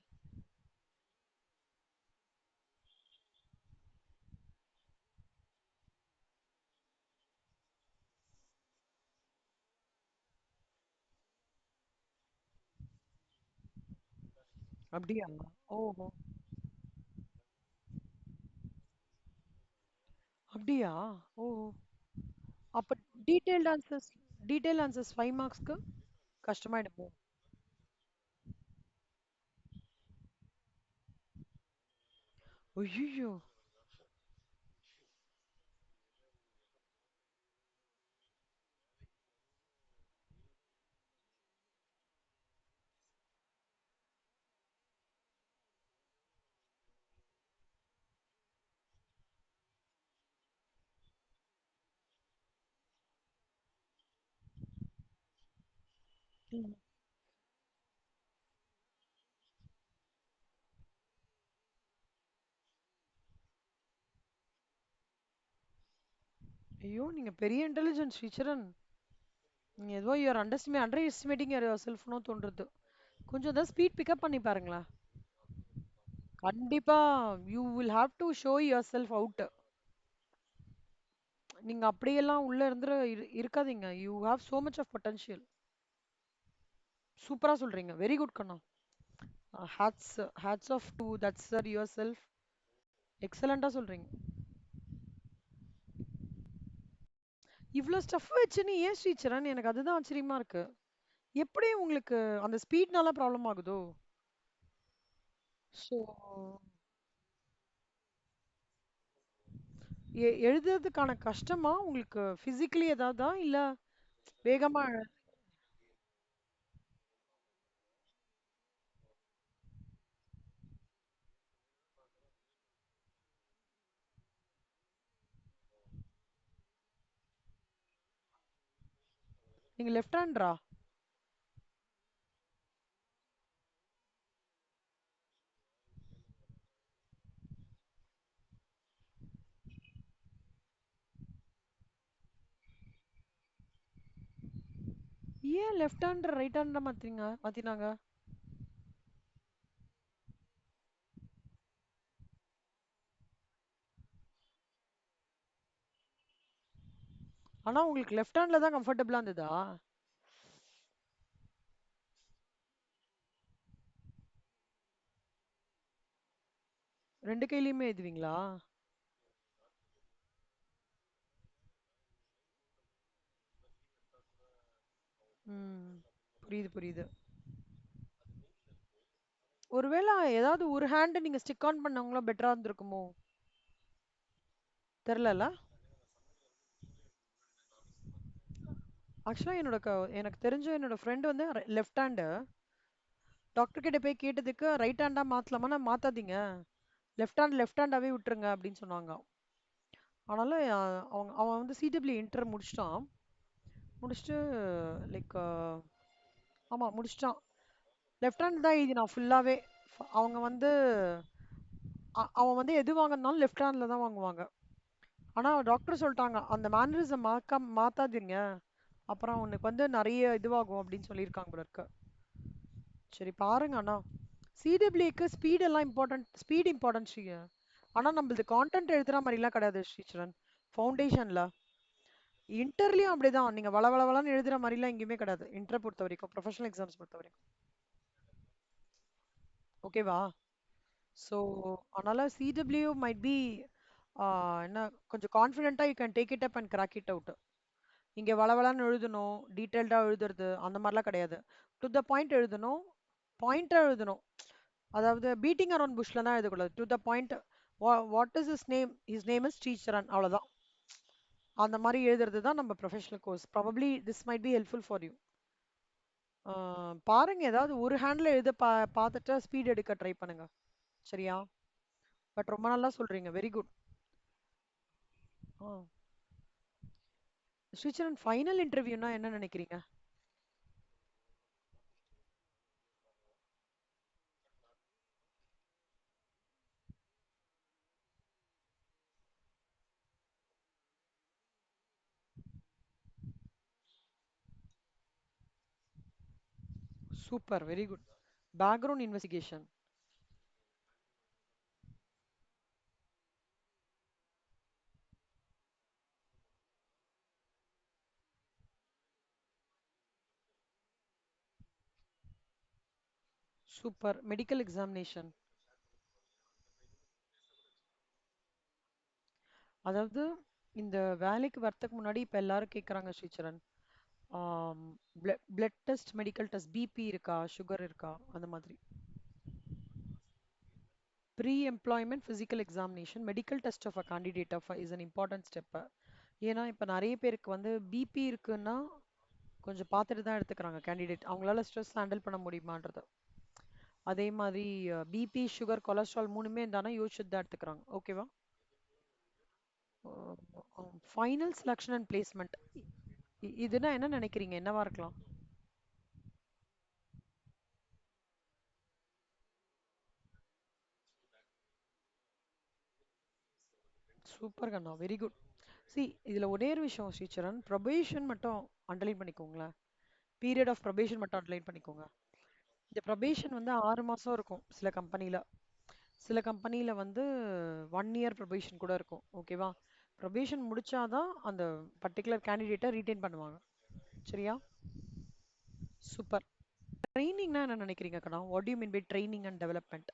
அப்படியா? ஓஹோ! அப்படியா? ஓஹோ! அப்ப டீடெயில்ட் ஆன்சர்ஸ் டீடெயில் ஆன்சர்ஸ் 5 மார்க்ஸ்க்கு கஷ்டமாயிடுமோ? ஐய்யய்யோ! ம். ஐயோ! நீங்க பெரிய இன்டெலிஜென்ட் ஸ்ரீசரண். நீங்க ஏதோ you are underestimating your செல்ஃப்னோ தோன்றுது. கொஞ்சம் தான் ஸ்பீட் பிக்கப் பண்ணி பாருங்களேன். கண்டிப்பா you will have to show yourself out. நீங்க அப்படியெல்லாம் உள்ள இருக்காதீங்க. You have so much of potential. சூப்பரா சொல்றீங்க. வெரி குட் கண்ணா. Hats hats off to that sir yourself. எக்ஸலண்டா சொல்றீங்க. இவ்ளோ ஸ்டஃப் வச்சுன்னு ஏன் ஸ்ரீசரண் எனக்கு அதுதான் ஆச்சரியமா இருக்கு. எப்படி உங்களுக்கு அந்த ஸ்பீட்னால ப்ராப்ளம் ஆகுதோ? ஸோ எழுதுறதுக்கான கஷ்டமா உங்களுக்கு பிசிக்கலி ஏதாவதா இல்ல வேகமா நீங்க லெஃப்ட் ஹேண்ட்ரா? ஏன் லெஃப்ட் ஹேண்ட் ரைட் ஹேண்டா மாத்தினாங்க? ஆனா உங்களுக்கு லெஃப்ட் ஹேண்ட்ல தான் கம்ஃபர்டபுளா இருந்ததா? ரெண்டு கையிலயுமே எழுதுவீங்களா? ம். புரியுது, புரியுது. ஒருவேள ஏதாவது ஒரு ஹேண்ட் நீங்க ஸ்டிக் ஆன் பண்ணவங்களா பெட்டரா இருந்திருக்குமோ? தெரியலல. ஆக்சுவலா எனக்கு தெரிஞ்ச என்னோட ஃப்ரெண்ட் வந்து லெஃப்ட் ஹேண்டு டாக்டர் கிட்ட போய் கேட்டதுக்கு ரைட் ஹேண்டா மாத்தலாமான்னா மாத்தாதீங்க. லெஃப்ட் ஹேண்டாவே விட்டுருங்க அப்படின்னு சொன்னாங்க. அதனால அவன் வந்து சிடபிள்யூ இன்டர் முடிச்சிட்டான். முடிச்சுட்டு லைக் ஆமா முடிச்சிட்டான். லெஃப்ட் ஹேண்ட் தான் எழுதினான் ஃபுல்லாவே. அவங்க வந்து அவன் வந்து எது வாங்கினாலும் லெஃப்ட் ஹேண்ட்ல தான் வாங்குவாங்க. ஆனா டாக்டர் சொல்லிட்டாங்க அந்த மேனரிசம் மாத்தாதீங்க. அப்புறம் உனக்கு வந்து நிறைய இதுவாகும் அப்படின்னு சொல்லியிருக்காங்க போல இருக்கு. சரி பாருங்க அண்ணா. சிடபிள்யூக்கு ஸ்பீட் எல்லாம் இம்பார்ட்டன்ட், ஸ்பீட் இம்பார்ட்டன்ட் ஸ்ரீ. ஆனா நம்மளது கான்டென்ட் எழுதுற மாதிரிலாம் கிடையாது ஸ்ரீச்சரன். ஃபவுண்டேஷன்ல இன்டர்லயும் அப்படிதான். நீங்க வள வள வளன்னு எழுதுற மாதிரிலாம் எங்கேயுமே கிடையாது இன்டர் பொறுத்த வரைக்கும், ப்ரொஃபஷனல் எக்ஸாம்ஸ் பொறுத்த வரைக்கும். ஓகேவா? ஸோ அதனால சிடபிள்யூ மைட் பி என்ன கொஞ்சம் கான்ஃபிடென்ட்டா you can take it up and crack it out. இங்க வளவளன்னு எழுதணும், டீடைல்டா எழுதுறது அந்த மாதிரிலாம் கிடையாது. டு த பாயிண்ட் எழுதணும், பாயிண்டா எழுதணும். அதாவது பீட்டிங் அரௌண்ட் புஷ்ல தான் எழுதக்கூடாது. To the point. What is his name? His name is Sricharan, அவ்வளவுதான். அந்த மாதிரி எழுதுறது தான் நம்ம professional course. Probably this might be helpful for you. பாருங்க ஏதாவது ஒரு ஹேண்ட்ல எழுத பார்த்துட்டு ஸ்பீட் எடுக்க ட்ரை பண்ணுங்க. சரியா? பட் ரொம்ப நல்லா சொல்றீங்க, வெரி குட். ஸ்ரீச்சரன், ஃபைனல் இன்டர்வியூனா என்ன நினைக்கிறீங்க? Super, very good. Background investigation. Super. Medical examination. அதாவது இந்த வேலைக்கு வரத்துக்கு முன்னாடி இப்ப எல்லாரும் கேக்குறாங்க Sricharan. Blood test, medical test, BP இருக்கா, சுகர் இருக்கா, அந்த மாதிரி. Pre employment physical examination medical test of a candidate of is an important step. ஏன்னா இப்போ நிறைய பேருக்கு வந்து பிபி இருக்குன்னா கொஞ்சம் பார்த்துட்டு தான் எடுத்துக்கிறாங்க கேண்டிடேட், அவங்களால ஸ்ட்ரெஸ் ஹேண்டில் பண்ண முடியுமான்றது. அதே மாதிரி பிபி, சுகர், கொலஸ்ட்ரால் மூணுமே இருந்தானா யோசிச்சுட்டு தான் எடுத்துக்கிறாங்க. ஓகேவா? Final selection and placement. இதுனா என்ன நினைக்கிறீங்க, என்னவா இருக்கலாம்? சூப்பர் கண்ணா, வெரி குட். சி, இதுல ஒரே ஒரு விஷயம் ஸ்ரீச்சரன், ப்ரொபேஷன் மட்டும் அண்டர்லைன் பண்ணிக்கோங்களேன். பீரியட் ஆஃப் ப்ரொபேஷன் மட்டும் அண்டர்லைன் பண்ணிக்கோங்க. இந்த ப்ரொபேஷன் வந்து 6 மாசம் இருக்கும் சில கம்பெனில. சில கம்பெனில வந்து 1 இயர் ப்ரொபேஷன் கூட இருக்கும். ஓகேவா? ப்ரொபேஷன் முடிச்சாதான் அந்த பர்டிகுலர் கேண்டிடேட்டை ரீட்டைன் பண்ணுவாங்க. சரியா? சூப்பர். ட்ரைனிங்னா என்ன நினைக்கிறீங்க கண்ணா? What you mean by training and development?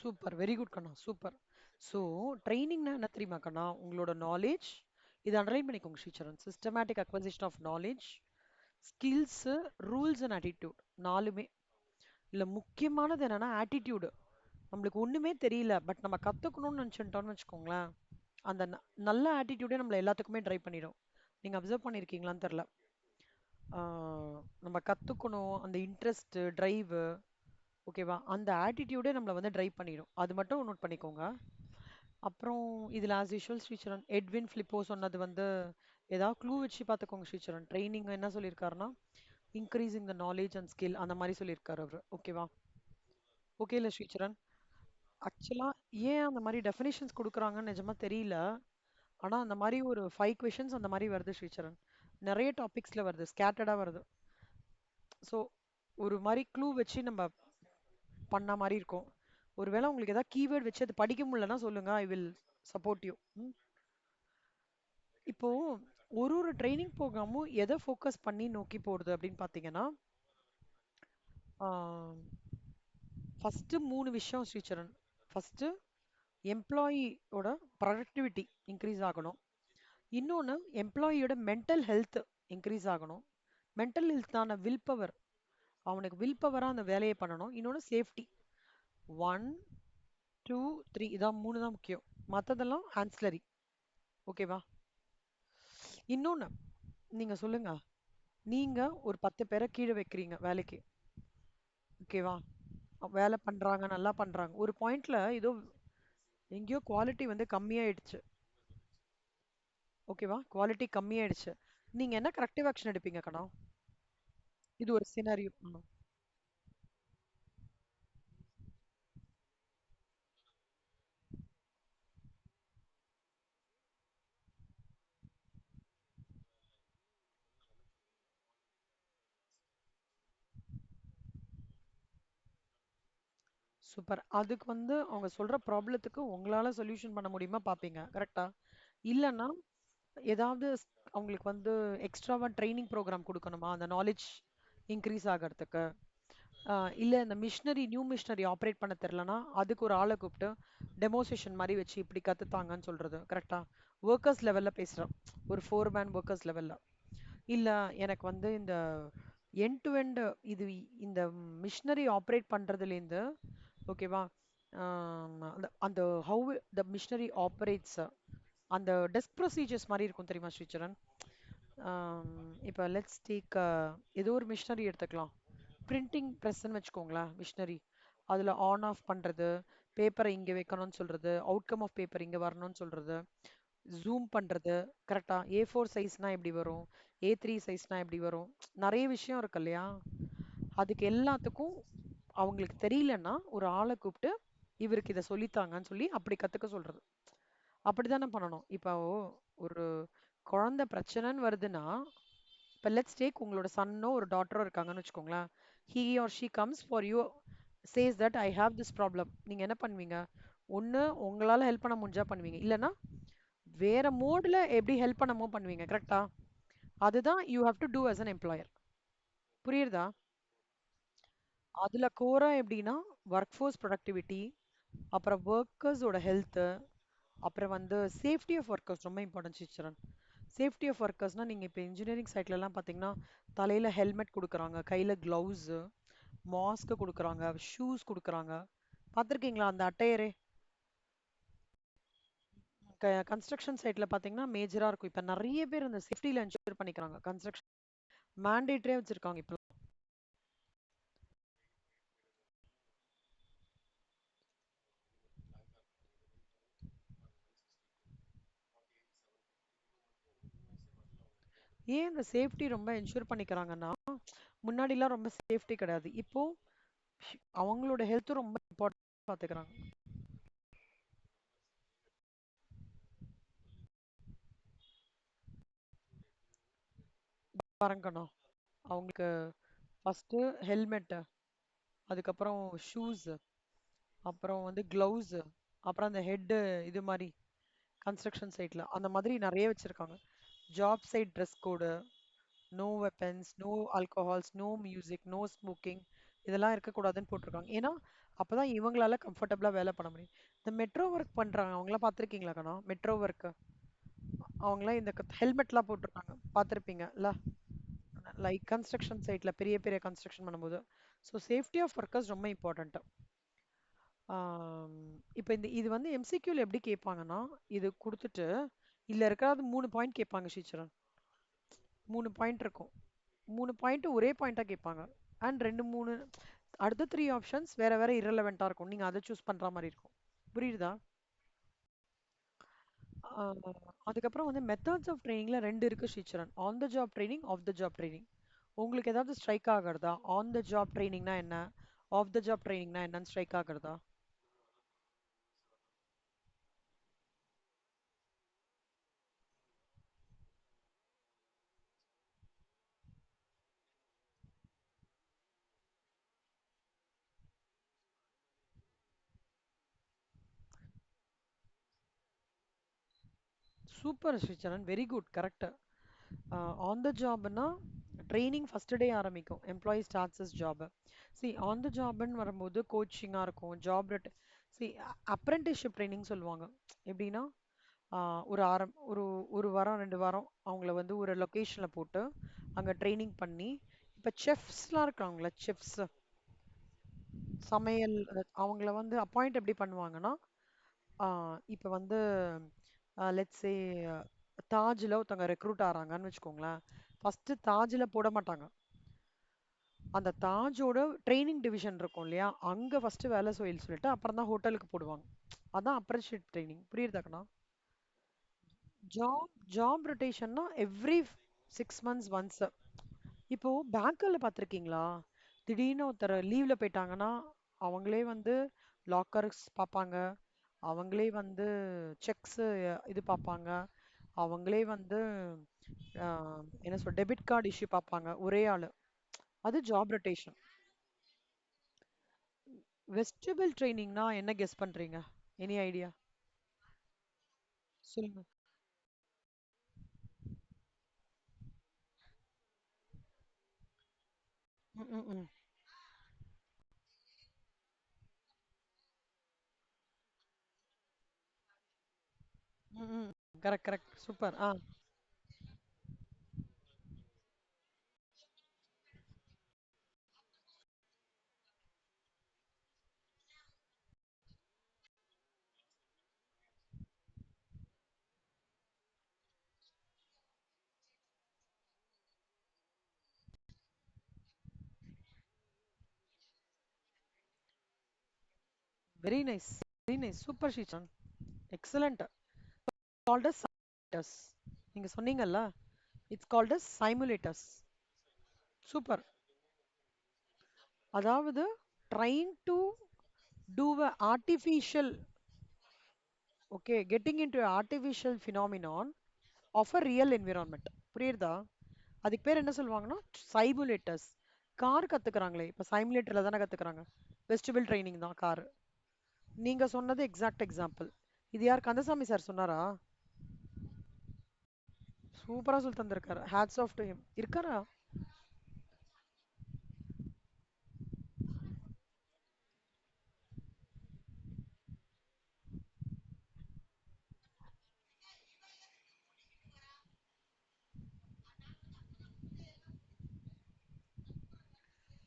Super, very good கண்ணா, சூப்பர். ஸோ ட்ரைனிங்னா என்ன தெரியுமா கண்ணா? உங்களோட நாலேஜ், இதை அண்டர்லைன் பண்ணிக்கோங்க Sricharan. Systematic acquisition of knowledge, skills, rules and attitude, நாலுமே. இல்ல முக்கியமானது என்னன்னா ஆட்டிடியூடு. நம்மளுக்கு ஒண்ணுமே தெரியல பட் நம்ம கத்துக்கணும்னு நினைச்சுட்டோம்னு வச்சுக்கோங்களேன், அந்த நல்ல ஆட்டிடியூடே நம்மள எல்லாத்துக்குமே ட்ரை பண்ணிடும். நீங்க அப்சர்வ் பண்ணிருக்கீங்களான்னு தெரியல. நம்ம கத்துக்கணும் அந்த இன்ட்ரெஸ்ட், டிரைவ். ஓகேவா? அந்த ஆட்டிடியூடே நம்மள வந்து டிரைவ் பண்ணிடும். அது மட்டும் நோட் பண்ணிக்கோங்க. அப்புறம் இதுல as usual Sricharan, Edwin Filippo சொன்னது வந்து ஏதாவது க்ளூ வச்சு பார்த்துக்கோங்க ஸ்ரீச்சரன். ட்ரைனிங் என்ன சொல்லியிருக்காருன்னா increasing the knowledge and skill, அந்த மாதிரி சொல்லியிருக்காரு அவரு. ஓகேவா? ஓகே இல்ல ஸ்ரீச்சரன்? ஆக்சுவலா ஏன் அந்த மாதிரி டெஃபினிஷன்ஸ் கொடுக்குறாங்கன்னு நிஜமா தெரியல. ஆனா அந்த மாதிரி ஒரு 5 கொஷின்ஸ் அந்த மாதிரி வருது ஸ்ரீச்சரன். நிறைய டாபிக்ஸ்ல வருது, ஸ்கேட்டர்டா வருது. ஸோ ஒரு மாதிரி க்ளூ வச்சு நம்ம பண்ண மாதிரி இருக்கும். ஒருவேளை உங்களுக்கு ஏதாவது கீவேர்ட் வச்சு அது படிக்க முடியலன்னா சொல்லுங்க, ஐ வில் சப்போர்ட் யூ. இப்போ ஒரு ட்ரைனிங் ப்ரோக்ராமும் எதை ஃபோக்கஸ் பண்ணி நோக்கி போடுது அப்படின்னு பார்த்தீங்கன்னா, ஃபர்ஸ்ட் 3 விஷயம் ஸ்ரீச்சரன். ஃபர்ஸ்ட் எம்ப்ளாயியோட ப்ரொடக்டிவிட்டி இன்க்ரீஸ் ஆகணும். இன்னொன்று எம்ப்ளாயியோட மென்டல் ஹெல்த் இன்க்ரீஸ் ஆகணும். மென்டல் ஹெல்த்தான வில் பவர், அவனுக்கு வில் பவராக அந்த வேலையை பண்ணணும். இன்னொன்று சேஃப்டி. ஒன், டூ, த்ரீ, இதான் மூணு தான் முக்கியம். மற்றதெல்லாம் ஆன்சிலரி. ஓகேவா? இன்னொன்று நீங்கள் சொல்லுங்க. நீங்கள் ஒரு 10 பேரை கீழே வைக்கிறீங்க வேலைக்கு. ஓகேவா? வேலை பண்ணுறாங்க, நல்லா பண்ணுறாங்க. ஒரு பாயிண்ட்ல ஏதோ எங்கேயோ குவாலிட்டி வந்து கம்மியாயிடுச்சு. ஓகேவா? குவாலிட்டி கம்மியாயிடுச்சு. நீங்கள் என்ன கரெக்டிவ் ஆக்ஷன் எடுப்பீங்க கண்ணா? இது ஒரு சினாரியோ. சூப்பர். அதுக்கு வந்து அவங்க சொல்ற ப்ராப்ளத்துக்கு உங்களால சொல்யூஷன் பண்ண முடியுமா பார்ப்பீங்க. கரெக்ட்டா? இல்லன்னா ஏதாவது அவங்களுக்கு வந்து எக்ஸ்ட்ராவா ட்ரைனிங் ப்ரோக்ராம் குடுக்கணுமா? அந்த நாலேட்ஜ் இன்க்ரீஸ் ஆகறதுக்கு. இல்ல இந்த மிஷினரி நியூ மிஷினரி ஆப்பரேட் பண்ண தெரியலனா, அதுக்கு ஒரு ஆள கூப்பிட்டு டெமோன்ஸ்ட்ரேஷன் மாரி வச்சு இப்படி கத்துத்தாங்கன்னு சொல்றது. கரெக்ட்டா? வொர்க்கர்ஸ் லெவல்ல பேசுறோம். ஒரு 4 மேன் வொர்க்கர்ஸ் லெவல்ல. இல்ல எனக்கு வந்து இந்த எண்ட் டு எண்ட் இது இந்த மிஷினரி ஆப்பரேட் பண்றதுலேருந்து ஓகேவா? அந்த அந்த ஹவ் த மிஷினரி ஆப்பரேட்ஸ் அந்த டெஸ்க் ப்ரொசீஜர்ஸ் மாதிரி இருக்கும் தெரியுமா ஸ்ரீச்சரன்? இப்போ லெட்ஸ் டேக் ஏதோ ஒரு மிஷினரி எடுத்துக்கலாம். பிரிண்டிங் ப்ரெஸ்ன்னு வச்சுக்கோங்களேன் மிஷினரி. அதில் ஆன் ஆஃப் பண்ணுறது, பேப்பரை இங்கே வைக்கணும்னு சொல்கிறது, அவுட்கம் ஆஃப் பேப்பர் இங்கே வரணும்னு சொல்கிறது, ஜூம் பண்ணுறது. கரெக்டாக A4 சைஸ்னால் எப்படி வரும், A3 சைஸ்னால் எப்படி வரும், நிறைய விஷயம் இருக்கு இல்லையா? அதுக்கு எல்லாத்துக்கும் அவங்களுக்கு தெரியலன்னா ஒரு ஆளை கூப்பிட்டு இவருக்கு இதை சொல்லித்தாங்கன்னு சொல்லி அப்படி கற்றுக்க சொல்கிறது. அப்படிதானே பண்ணணும். இப்போ ஒரு குழந்தை பிரச்சனைன்னு வருதுன்னா, இப்போ லெட்ஸ் டேக் உங்களோட சன்னோ ஒரு டாட்டரோ இருக்காங்கன்னு வச்சுக்கோங்களேன். He or she comes for you, says that I have this problem. நீங்கள் என்ன பண்ணுவீங்க? ஒன்று உங்களால் ஹெல்ப் பண்ண முடிஞ்சா பண்ணுவீங்க, இல்லைன்னா வேற மோடில் எப்படி ஹெல்ப் பண்ணமோ பண்ணுவீங்க. கரெக்டா? அதுதான் you have to do as an employer. புரியுறதா? அதில் கோரா எப்படின்னா ஒர்க் ஃபோர்ஸ் ப்ரொடக்டிவிட்டி, அப்புறம் ஒர்க்கர்ஸோட ஹெல்த்து, அப்புறம் வந்து சேஃப்டி ஆஃப் ஒர்க்கர்ஸ் ரொம்ப இம்பார்ட்டன்ட் டீச்சரன். சேஃப்டி ஆஃப் ஒர்க்கர்ஸ்னால் நீங்கள் இப்போ இன்ஜினியரிங் சைட்லலாம் பார்த்தீங்கன்னா தலையில் ஹெல்மெட் கொடுக்குறாங்க, கையில் க்ளவுஸு, மாஸ்க்கு கொடுக்குறாங்க, ஷூஸ் கொடுக்குறாங்க. பார்த்துருக்கீங்களா அந்த அட்டையரே? கன்ஸ்ட்ரக்ஷன் சைட்டில் பார்த்தீங்கன்னா மேஜராக இருக்கும். இப்போ நிறைய பேர் இந்த சேஃப்டியில் என்ஷூர் பண்ணிக்கிறாங்க. கன்ஸ்ட்ரக்ஷன் மேண்டேட்டரியாக வச்சுருக்காங்க இப்போ. ஏன் இந்த சேஃப்டி ரொம்ப என்ஷூர் பண்ணிக்கிறாங்கன்னா, முன்னாடிலாம் ரொம்ப சேஃப்டி கிடையாது. இப்போ அவங்களோட ஹெல்த்தும் ரொம்ப இம்பார்ட்டன்ட் பார்த்துக்கிறாங்க. பாருங்கண்ணா, அவங்களுக்கு ஃபஸ்ட்டு ஹெல்மெட்டு, அதுக்கப்புறம் ஷூஸு, அப்புறம் வந்து க்ளவுஸு, அப்புறம் அந்த ஹெட்டு இது மாதிரி கன்ஸ்ட்ரக்ஷன் சைட்டில் அந்த மாதிரி நிறைய வச்சுருக்காங்க. Job site dress code, no weapons, no alcohols, no music, no smoking, இதெல்லாம் இருக்கக்கூடாதுன்னு போட்டிருக்காங்க. ஏன்னா அப்பதான் இவங்களால கம்ஃபர்டபுளாக வேலை பண்ண முடியும். இந்த மெட்ரோ ஒர்க் பண்ணுறாங்க, அவங்களாம் பார்த்துருக்கீங்களா கண்ணா? மெட்ரோ ஒர்க்கு அவங்களாம் இந்த ஹெல்மெட்லாம் போட்டிருக்காங்க, பார்த்துருப்பீங்கல்ல? லைக் கன்ஸ்ட்ரக்ஷன் சைட்டில் பெரிய பெரிய கன்ஸ்ட்ரக்ஷன் பண்ணும்போது. ஸோ சேஃப்டி ஆஃப் ஒர்க்கர்ஸ் ரொம்ப இம்பார்ட்டண்ட்டு. இப்போ இது வந்து எம்சிக்யூவில் எப்படி கேட்பாங்கன்னா, இது கொடுத்துட்டு இதில் இருக்கிறது 3 பாயிண்ட் கேட்பாங்க டீச்சரன். 3 பாயிண்ட் இருக்கும். 3 பாயிண்ட் ஒரே பாயிண்ட்டாக கேட்பாங்க. அண்ட் 2 3 அடுத்த 3 ஆப்ஷன்ஸ் வேற வேற இரலவெண்ட்டாக இருக்கும். நீங்கள் அதை சூஸ் பண்ணுற மாதிரி இருக்கும். புரியுதா? அதுக்கப்புறம் வந்து மெத்தட்ஸ் ஆஃப் ட்ரைனிங்ல 2 இருக்கு Sricharan. On the job training, off the job training. உங்களுக்கு ஏதாவது ஸ்ட்ரைக் ஆகிறதா? ஆன் த ஜாப் ட்ரைனிங்னா என்ன, ஆஃப் த ஜாப் ட்ரைனிங்னா என்னன்னு ஸ்ட்ரைக் ஆகிறதா? Super Sricharan, very good, correct. On the ஜாப்னா ட்ரைனிங் ஃபர்ஸ்ட் டே ஆரம்பிக்கும். Employee starts is job. See on the ஜாப்னு வரும்போது கோச்சிங்காக இருக்கும், ஜாப் சி அப்ரெண்டிஸ்ஷிப் ட்ரைனிங் சொல்லுவாங்க. எப்படின்னா ஒரு ஒரு ஒரு வாரம் 2 வாரம் அவங்கள வந்து ஒரு லொக்கேஷன்ல போட்டு அங்க ட்ரைனிங் பண்ணி இப்ப செஃப்ஸ்லாம் இருக்காங்களா செஃப்ஸ் சமையல் அவங்கள வந்து அப்பாயிண்ட் எப்படி பண்ணுவாங்கன்னா இப்ப வந்து லெட்ஸ் சே தாஜ்ல ஒருத்தவங்க ரெக்ரூட் ஆறாங்கன்னு வச்சுக்கோங்களேன். ஃபர்ஸ்ட் தாஜ்ல போட மாட்டாங்க. அந்த தாஜோட ட்ரைனிங் டிவிஷன் இருக்கும் இல்லையா அங்க ஃபர்ஸ்ட் வேலை சொல்லிட்டு அப்புறம் தான் ஹோட்டலுக்கு போடுவாங்க. அதான் அப்ரெண்டிஸ்ஷிப் ட்ரைனிங். புரியுதாக்கண்ணா? ஜாப் ரொட்டேஷன்னா எவ்ரி 6 மந்த்ஸ் ஒன்ஸ். இப்போ பேங்க்ல பார்த்துருக்கீங்களா? திடீர்னு ஒருத்தர் லீவ்ல போயிட்டாங்கன்னா அவங்களே வந்து லாக்கர்ஸ் பார்ப்பாங்க, அவங்களே வந்து செக்ஸ் இது பார்ப்பாங்க, அவங்களே வந்து என்ன சொல் டெபிட் கார்டு இஷ்யூ பார்ப்பாங்க ஒரே ஆளு. அது ஜாப் ரொட்டேஷன். வெஸ்டிபிள் ட்ரைனிங்னா என்ன கெஸ் பண்றீங்க? Any idea? சொல்லுங்க. ம், ம், ம். ம், ம். Correct correct super. Very nice, very nice, super ஷீச்சன், எக்ஸலண்ட். Called as simulators. நீங்க சொன்னீங்கல்ல, it's called as simulators. Super. அதாவது trying to do a artificial, okay, getting into a artificial phenomenon of a real environment. புரியுதா? அதுக்கு பேர் என்ன சொல்லுவாங்கன்னா simulators. Car கத்துக்கிறாங்களே இப்ப simulators தானே கத்துக்கிறாங்க. வெஸ்டிபிள் ட்ரைனிங் தான் கார். நீங்க சொன்னது எக்ஸாக்ட் எக்ஸாம்பிள். இது யார் கந்தசாமி சார் சொன்னாரா? சூப்பரா சொல்லி தந்திருக்காரு. Hats off to him. இருக்காரா?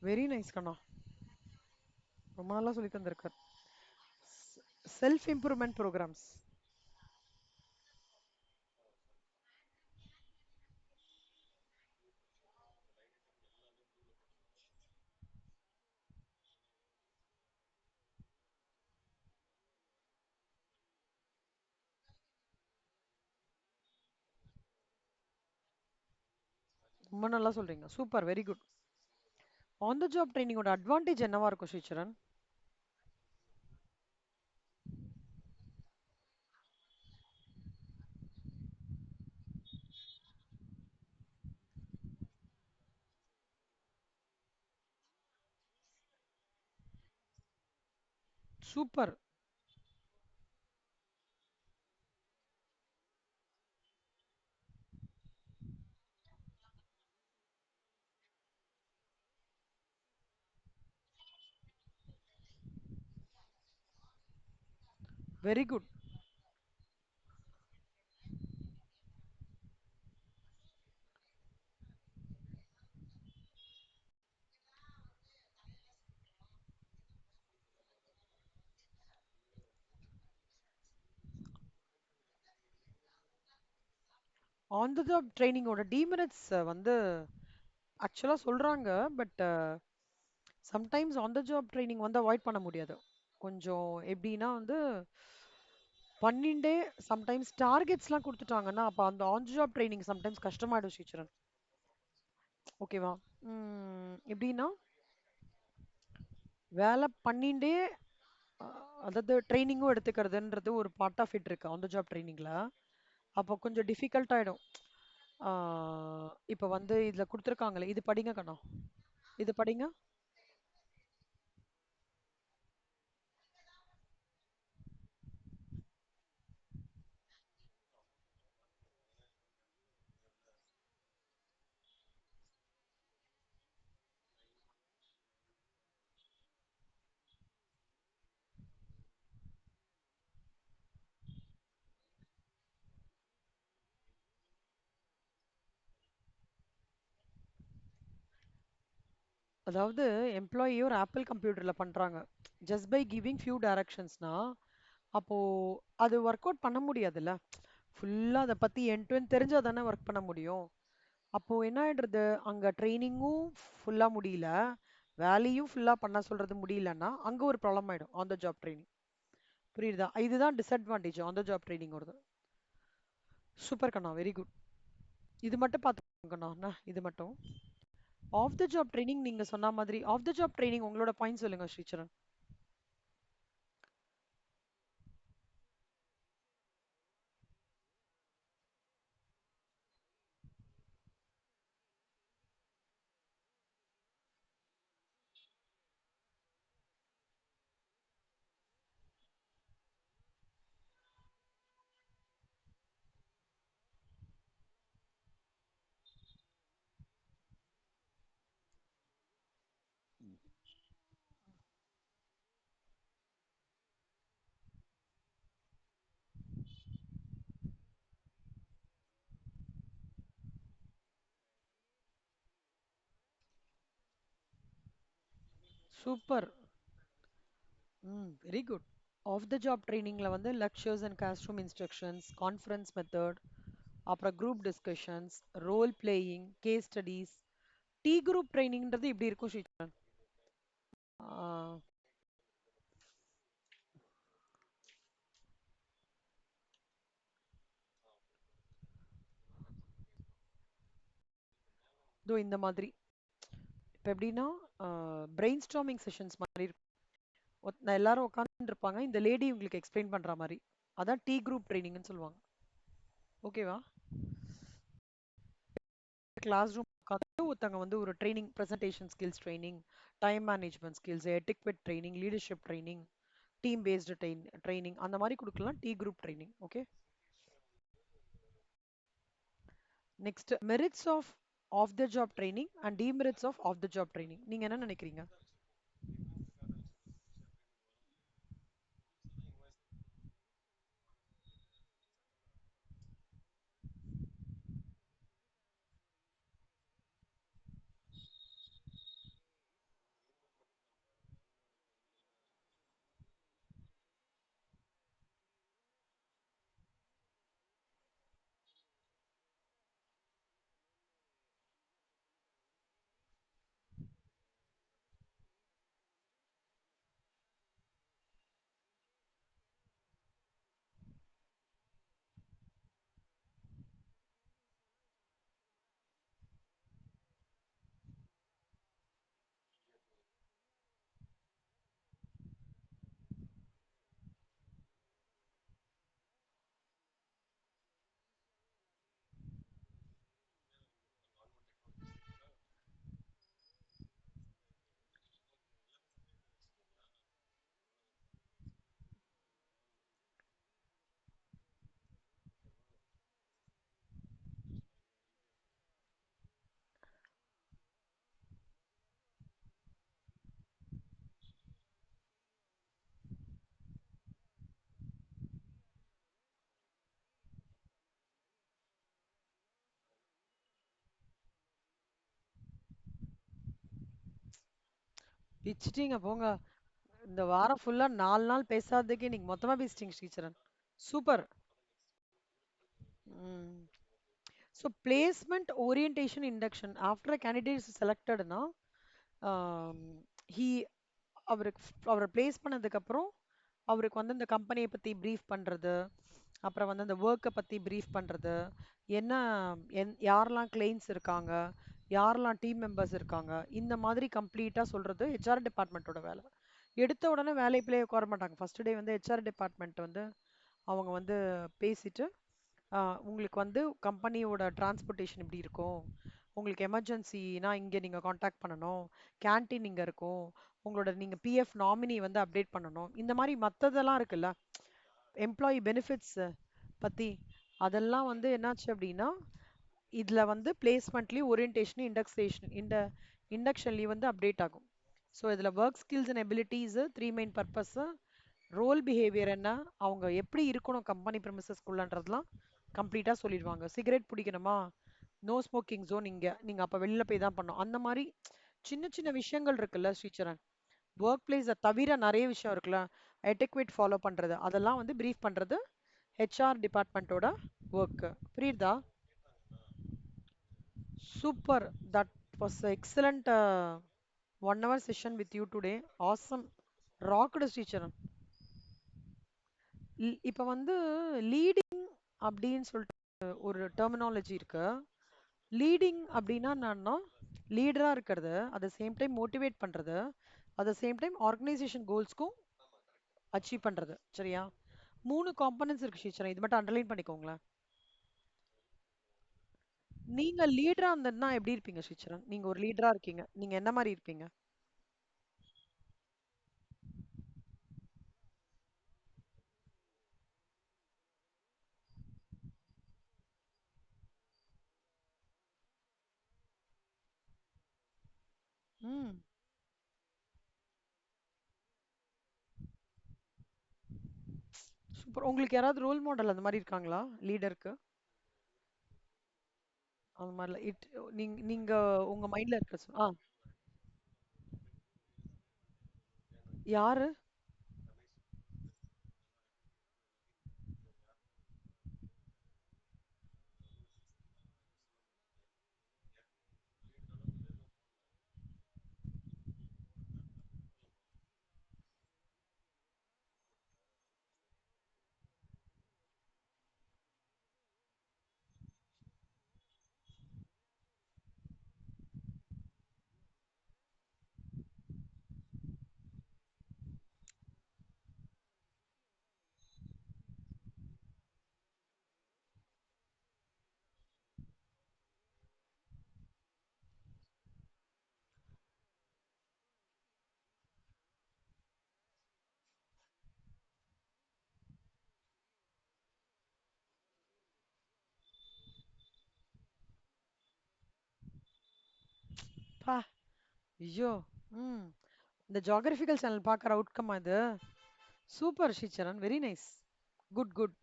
வெரி நைஸ் கண்ணா. ரொம்ப நல்லா சொல்லி தந்திருக்காரு. Self improvement programs. ரொம்ப நல்லா சொல்றீங்க. Super, very good. On the job ட்ரைனிங்கோட அட்வான்டேஜ் என்னவா இருக்கும் Sricharan? Super, very good. On the job ட்ரைனிங்கோட டிமெரிட்ஸ் வந்து ஆக்சுவலா சொல்றாங்க. But sometimes on the job training வந்து அவாய்ட் பண்ண முடியாது. கொஞ்சம் எப்படின்னா வந்து பண்ணிண்டே சம்டைம்ஸ் டார்கெட்ஸ்லாம் கொடுத்துட்டாங்கன்னா அப்போ அந்த ஆன் ஜாப் ட்ரைனிங் சம்டைம்ஸ் கஷ்டமாயிடும் ஸ்ரீச்சரன். ஓகேவா? எப்படின்னா வேலை பண்ணிண்டே அதாவது ட்ரைனிங்கும் எடுத்துக்கிறதுன்றது ஒரு பார்ட் ஆஃப் இட் இருக்கு ஆன் த ஜாப் ட்ரைனிங்ல. அப்போ கொஞ்சம் டிஃபிகல்ட் ஆயிடும். இப்போ வந்து இதுல கொடுத்துருக்காங்களே இது படிங்க கண்ணா, இது படிங்க. அதாவது எம்ப்ளாயி ஒரு ஆப்பிள் கம்ப்யூட்டர்ல பண்றாங்க. ஜஸ்ட் பை கிவிங் ஃபியூ டைரக்ஷன்ஸ்னா அப்போ அது ஒர்க் அவுட் பண்ண முடியாதுல்ல. ஃபுல்லா அதை பத்தி எண்ட் டு எண்ட் தெரிஞ்சா தானே ஒர்க் பண்ண முடியும். அப்போ என்ன ஆயிடுறது, அங்க ட்ரைனிங்கும் ஃபுல்லா முடியல, வேலையும் ஃபுல்லா பண்ண சொல்றது முடியலன்னா அங்க ஒரு ப்ராப்ளம் ஆயிடும் ஆன் த ஜாப் ட்ரைனிங். புரியுதா? இதுதான் disadvantage on the job training வருது. சூப்பர் கண்ணா, வெரி குட். இது மட்டும் பார்த்துக்கோங்க கண்ணா, என்ன இது மட்டும். ஆஃப் த ஜாப் ட்ரைனிங் நீங்க சொன்ன மாதிரி ஆஃப் த ஜாப் ட்ரைனிங் உங்களோட பாயிண்ட் சொல்லுங்க Sricharan. Super. Very good. Off the job ட்ரைனிங்ல வந்து lectures and classroom instructions, conference method, அப்புறம் group discussions, role playing, case studies. T group ட்ரைனிங்ன்றது இப்படி இருக்கும் ஸ்ரீச்சரன். ஆஹ் இதோ இந்த மாதிரி. இப்போ எப்படின்னா பிரெயின் ஸ்டார்மிங் செஷன்ஸ் மாதிரி இருக்கும். எல்லாரும் உட்காந்துட்டு இருப்பாங்க, இந்த லேடி உங்களுக்கு எக்ஸ்பிளைன் பண்ற மாதிரி. அதான் டி குரூப் ட்ரைனிங்னு சொல்லுவாங்க. ஓகேவா? கிளாஸ் ரூம் உட்காந்து ஒருத்தங்க வந்து ஒரு training, presentation skills training, time management skills, etiquette training, leadership training, team based training அந்த மாதிரி கொடுக்கலாம். T group training. Okay. Next merits of the job training and demerits of the job training நீங்க என்ன நினைக்கிறீங்க? பிச்சிட்டீங்க போங்க. இந்த வாரம் ஃபுல்லா 4 நாள் பேசாததுக்கே நீங்க மொத்தமா பேசிட்டீங்க Sricharan. Super. So placement orientation induction after candidate is செலக்டட்னா ஹீ அவருக்கு அவரை பிளேஸ் பண்ணதுக்கப்புறம் அவருக்கு வந்து இந்த கம்பெனியை பற்றி ப்ரீஃப் பண்ணுறது, அப்புறம் வந்து அந்த ஒர்க்கை பற்றி ப்ரீஃப் பண்ணுறது, என்ன யாரெல்லாம் கிளைண்ட்ஸ் இருக்காங்க, யாரெல்லாம் டீம் மெம்பர்ஸ் இருக்காங்க, இந்த மாதிரி கம்ப்ளீட்டாக சொல்கிறது ஹெச்ஆர் டிபார்ட்மெண்ட்டோட வேலை. எடுத்த உடனே வேலைக்குள்ளே உட்கார மாட்டாங்க. ஃபர்ஸ்ட் டே வந்து ஹெச்ஆர் டிபார்ட்மெண்ட் வந்து அவங்க வந்து பேசிட்டு உங்களுக்கு வந்து கம்பெனியோட டிரான்ஸ்போர்ட்டேஷன் இப்படி இருக்கும், உங்களுக்கு எமர்ஜென்சினா இங்கே நீங்கள் காண்டாக்ட் பண்ணணும், கேன்டீன் இங்கே இருக்கும், உங்களோட நீங்கள் பிஎஃப் நாமினி வந்து அப்டேட் பண்ணணும், இந்த மாதிரி மற்றதெல்லாம் இருக்குல்ல எம்ப்ளாயி பெனிஃபிட்ஸ் பற்றி, அதெல்லாம் வந்து என்னாச்சு அப்படின்னா இதில் வந்து பிளேஸ்மெண்ட்லேயும் ஓரியன்டேஷன் இண்டக்ஷன்லேயும் வந்து அப்டேட் ஆகும். ஸோ இதில் work skills and abilities three main purpose, role behaviour என்ன, அவங்க எப்படி இருக்கணும் கம்பெனி ப்ரெமிசஸ்குள்ளன்றதுலாம் கம்ப்ளீட்டாக சொல்லிடுவாங்க. சிகரெட் பிடிக்கணுமா, நோ ஸ்மோக்கிங் ஜோன் இங்கே நீங்கள் அப்போ வெளியில் போய் தான் பண்ணணும் அந்த மாதிரி. சின்ன சின்ன விஷயங்கள் இருக்குல்ல ஸ்ரீசரண். ஒர்க் பிளேஸை தவிர நிறைய விஷயம் இருக்குல்ல. எட்டிக்வேட் ஃபாலோ பண்றது அதெல்லாம் வந்து பிரீஃப் பண்றது ஹெச்ஆர் டிபார்ட்மெண்ட்டோட ஒர்க். புரியுதா? Super. That was excellent. 1 hour session with you today. Awesome. Rocked Sricharan. இப்ப வந்து லீடிங் அப்படின்னு சொல்லிட்டு ஒரு டெர்மினாலஜி இருக்கு. லீடிங் அப்படின்னா என்னன்னா லீடரா இருக்கிறது, at the same time motivate பண்றது, at the same time organisation கோல்ஸ்க்கும் அச்சீவ் பண்றது. சரியா? 3 காம்பனன்ட்ஸ் இருக்கு ஸ்ரீசரண். இது மட்டும் அண்டர்லைன் பண்ணிக்கோங்களேன். நீங்க லீடரா இருந்ததுன்னா எப்படி இருப்பீங்க ஸ்ரீசரண்? நீங்க ஒரு லீடரா இருக்கீங்க, நீங்க என்ன மாதிரி இருப்பீங்க? ம். சூப்பர். உங்களுக்கு யாராவது ரோல் மாடல் அந்த மாதிரி இருக்காங்களா லீடருக்கு? அந்த மாதிரில நீங்க நீங்க உங்க மைண்ட்ல இருக்க யாரு? பா. ஐயோ. ம். இந்த ஜியோகிராபிக்கல் சேனல் பார்க்குற அவுட்கம் அது. Super Sricharan, very nice. Good good.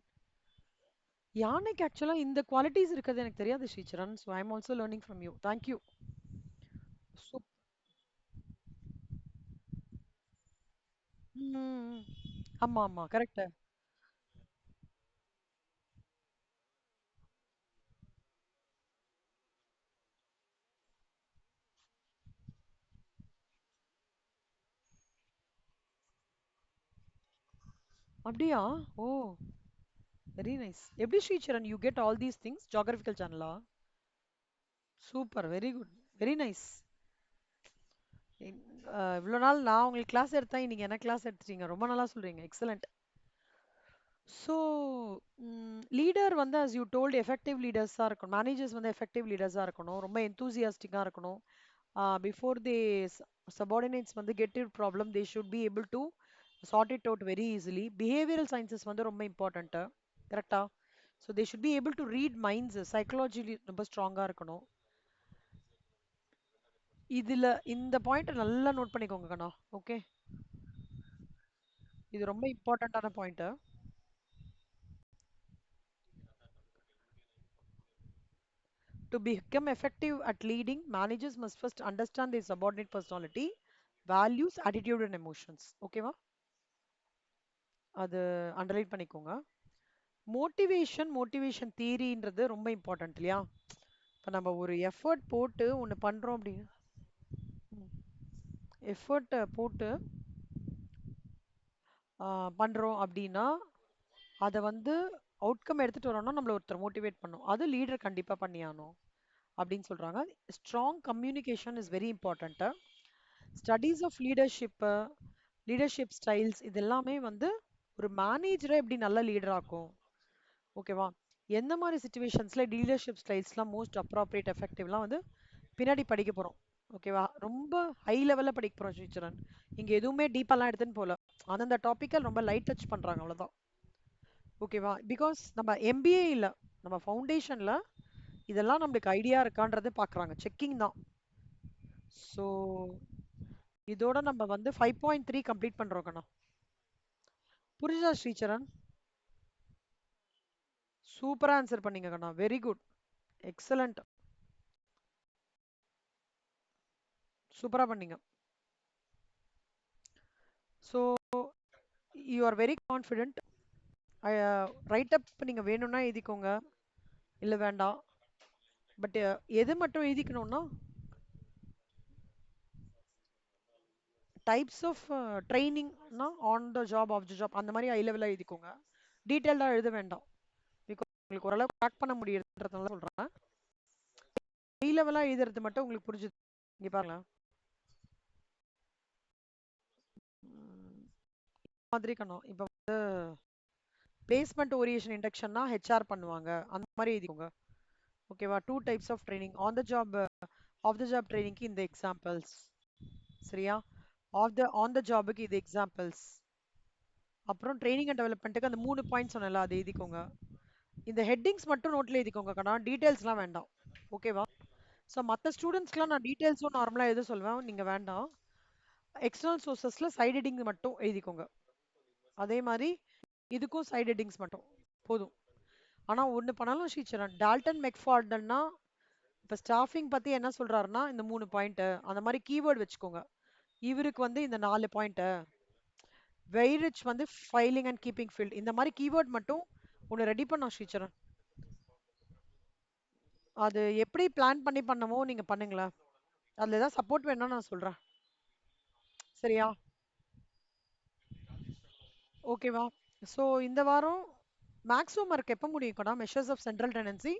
யானைக்கு ஆக்சுவலா இந்த குவாலிட்டிஸ் இருக்கிறது எனக்கு தெரியாது Sricharan. So I am also learning from you. Thank you. சூப். ம். ஆமா ஆமா கரெக்ட். அப்படியா? Oh, very nice. எப்படி Sricharan you get all these things? Geographical சேனலா? Super, very good, very nice. இவ்வளோ நாள் நான் உங்களுக்கு கிளாஸ் எடுத்தேன், நீங்க என்ன கிளாஸ் எடுத்துட்டீங்க. ரொம்ப நல்லா சொல்றீங்க. எக்ஸலண்ட். ஸோ லீடர் வந்து as you told எஃபெக்டிவ் லீடர்ஸாக இருக்கணும். மேனேஜர்ஸ் வந்து எஃபெக்டிவ் லீடர்ஸாக இருக்கணும், ரொம்ப enthusiastic-ஆ இருக்கணும். பிஃபோர் தே subordinates வந்து get your problem they should be able to sort it out very easily. Behavioral sciences வந்து ரொம்ப important. கரெக்டா? So they should be able to read minds, psychologically ரொம்ப ஸ்ட்ராங்காக இருக்கணும். இதுல இந்த பாயிண்ட் நல்லா நோட் பண்ணிக்கோங்க கண்ணா. ஓகே, இது ரொம்ப இம்பார்ட்டண்ட்டான point. To become effective at leading, managers must first understand their subordinate personality, values, attitude and emotions. ஓகேவா? அது அண்டர்லைன் பண்ணிக்கோங்க. மோட்டிவேஷன் தியரின்றது ரொம்ப இம்பார்ட்டன்ட் இல்லையா? இப்போ நம்ம ஒரு எஃபர்ட் போட்டு ஒன்று பண்றோம் அப்படின்னு, எஃபர்ட் போட்டு பண்றோம் அப்படின்னா அதை வந்து அவுட்கம் எடுத்துட்டு வரோம்னா நம்மள ஒருத்தர் மோட்டிவேட் பண்ணும். அது லீடர் கண்டிப்பா பண்ணியாகணும் அப்படின்னு சொல்றாங்க. Strong communication is very important. Studies of leadership styles இது எல்லாமே வந்து ஒரு மேனேஜரை எப்படி நல்ல லீடர் ஆக்கும். ஓகேவா? எந்த மாதிரி சுச்சுவேஷன்ஸ்ல லீடர்ஷிப் ஸ்டைல்ஸ்லாம் மோஸ்ட் அப்ராப்ரியேட் எஃபெக்டிவ்லாம் வந்து பின்னாடி படிக்க போறோம். ஓகேவா? ரொம்ப ஹை லெவல்ல படிக்க போறோம் ஸ்ரீச்சரன். இங்க எதுவுமே டீப்பாலாம் எடுத்துன்னு போல. அந்தந்த டாபிக்கல் ரொம்ப லைட் டச் பண்றாங்க அவ்வளவுதான். ஓகேவா? பிகாஸ் நம்ம எம்பிஏ இல்ல, நம்ம ஃபவுண்டேஷன்ல இதெல்லாம் நம்மளுக்கு ஐடியா இருக்கான்றது பாக்குறாங்க, செக்கிங் தான். ஸோ இதோட நம்ம வந்து 5.3 கம்ப்ளீட் பண்றோம் கண்ணா. புரியுதா ஸ்ரீச்சரன்? சூப்பரா ஆன்சர் பண்ணீங்க கண்ணா, வெரி குட், எக்ஸலண்ட். சூப்பரா பண்ணீங்க. So you are very confident. Write up நீங்க வேணும்னா எழுதிக்கோங்க, இல்ல வேண்டாம். பட் எது மட்டும் எழுதிக்கணும்னா டைப்ஸ் ஆஃப் ட்ரைனிங்னா on the job off the job அந்த மாதிரி ஹை லெவலாக எழுதிக்கோங்க. டீட்டெயில்டாக எழுத வேண்டாம். பிகாஸ் உங்களுக்கு ஓரளவு ட்ராக் பண்ண முடியுதுன்றதுனால சொல்கிறேன். ஹை லெவலாக எழுதுறது மட்டும் உங்களுக்கு புரிஞ்சுது. இங்கே பாருங்களேன். மாதிரி கணும் இப்போ வந்து பிளேஸ்மெண்ட் ஓரியேஷன் இண்டக்ஷன்னா ஹெச்ஆர் பண்ணுவாங்க, அந்த மாதிரி எழுதிக்கோங்க. ஓகேவா? 2 types of training. On the job off the job ட்ரைனிங்க்கு இந்த எக்ஸாம்பிள்ஸ். சரியா? ஆன் த ஜாபுக்கு இது எக்ஸாம்பிள்ஸ். அப்புறம் ட்ரைனிங் அண்ட் டெவலப்மெண்ட்டுக்கு அந்த 3 பாயிண்ட்ஸ் சொன்னல, அதை எழுதிக்கோங்க. இந்த ஹெட்டிங்ஸ் மட்டும் நோட்ல எழுதிக்கோங்க கண்ணா, டீடைல்ஸ்லாம் வேண்டாம். ஓகேவா? ஸோ மற்ற ஸ்டூடெண்ட்ஸ்க்குலாம் நான் டீடைல்ஸும் நார்மலாக எது சொல்வேன், நீங்கள் வேண்டாம். எக்ஸ்டர்னல் சோர்சஸில் சைட் ஹெட்டிங் மட்டும் எழுதிக்கோங்க. அதே மாதிரி இதுக்கும் சைட் ஹெட்டிங்ஸ் மட்டும் போதும். ஆனால் ஒன்று பண்ணாலும் டீச்சர் டால்டன் மெக்ஃபார்டன்னா இப்போ ஸ்டாஃபிங் பற்றி என்ன சொல்கிறாருன்னா இந்த 3 பாயிண்ட்டு அந்த மாதிரி கீவேர்டு வச்சுக்கோங்க. இவருக்கு வந்து இந்த 4 பாயிண்ட்டு, வெய்ரிச் வந்து ஃபைலிங் அண்ட் கீப்பிங் ஃபீல்ட், இந்த மாதிரி கீவேர்ட் மட்டும் ஒன்று ரெடி பண்ணோம் டீச்சர். அது எப்படி பிளான் பண்ணி பண்ணமோ நீங்க பண்ணுங்களேன். அதுல ஏதாவது சப்போர்ட் வேணும்னா நான் சொல்றேன். சரியா? ஓகேவா? ஸோ இந்த வாரம் மேக்ஸிமம் மார்க் எப்போ முடியும் கண்ணா? Measures of central tendency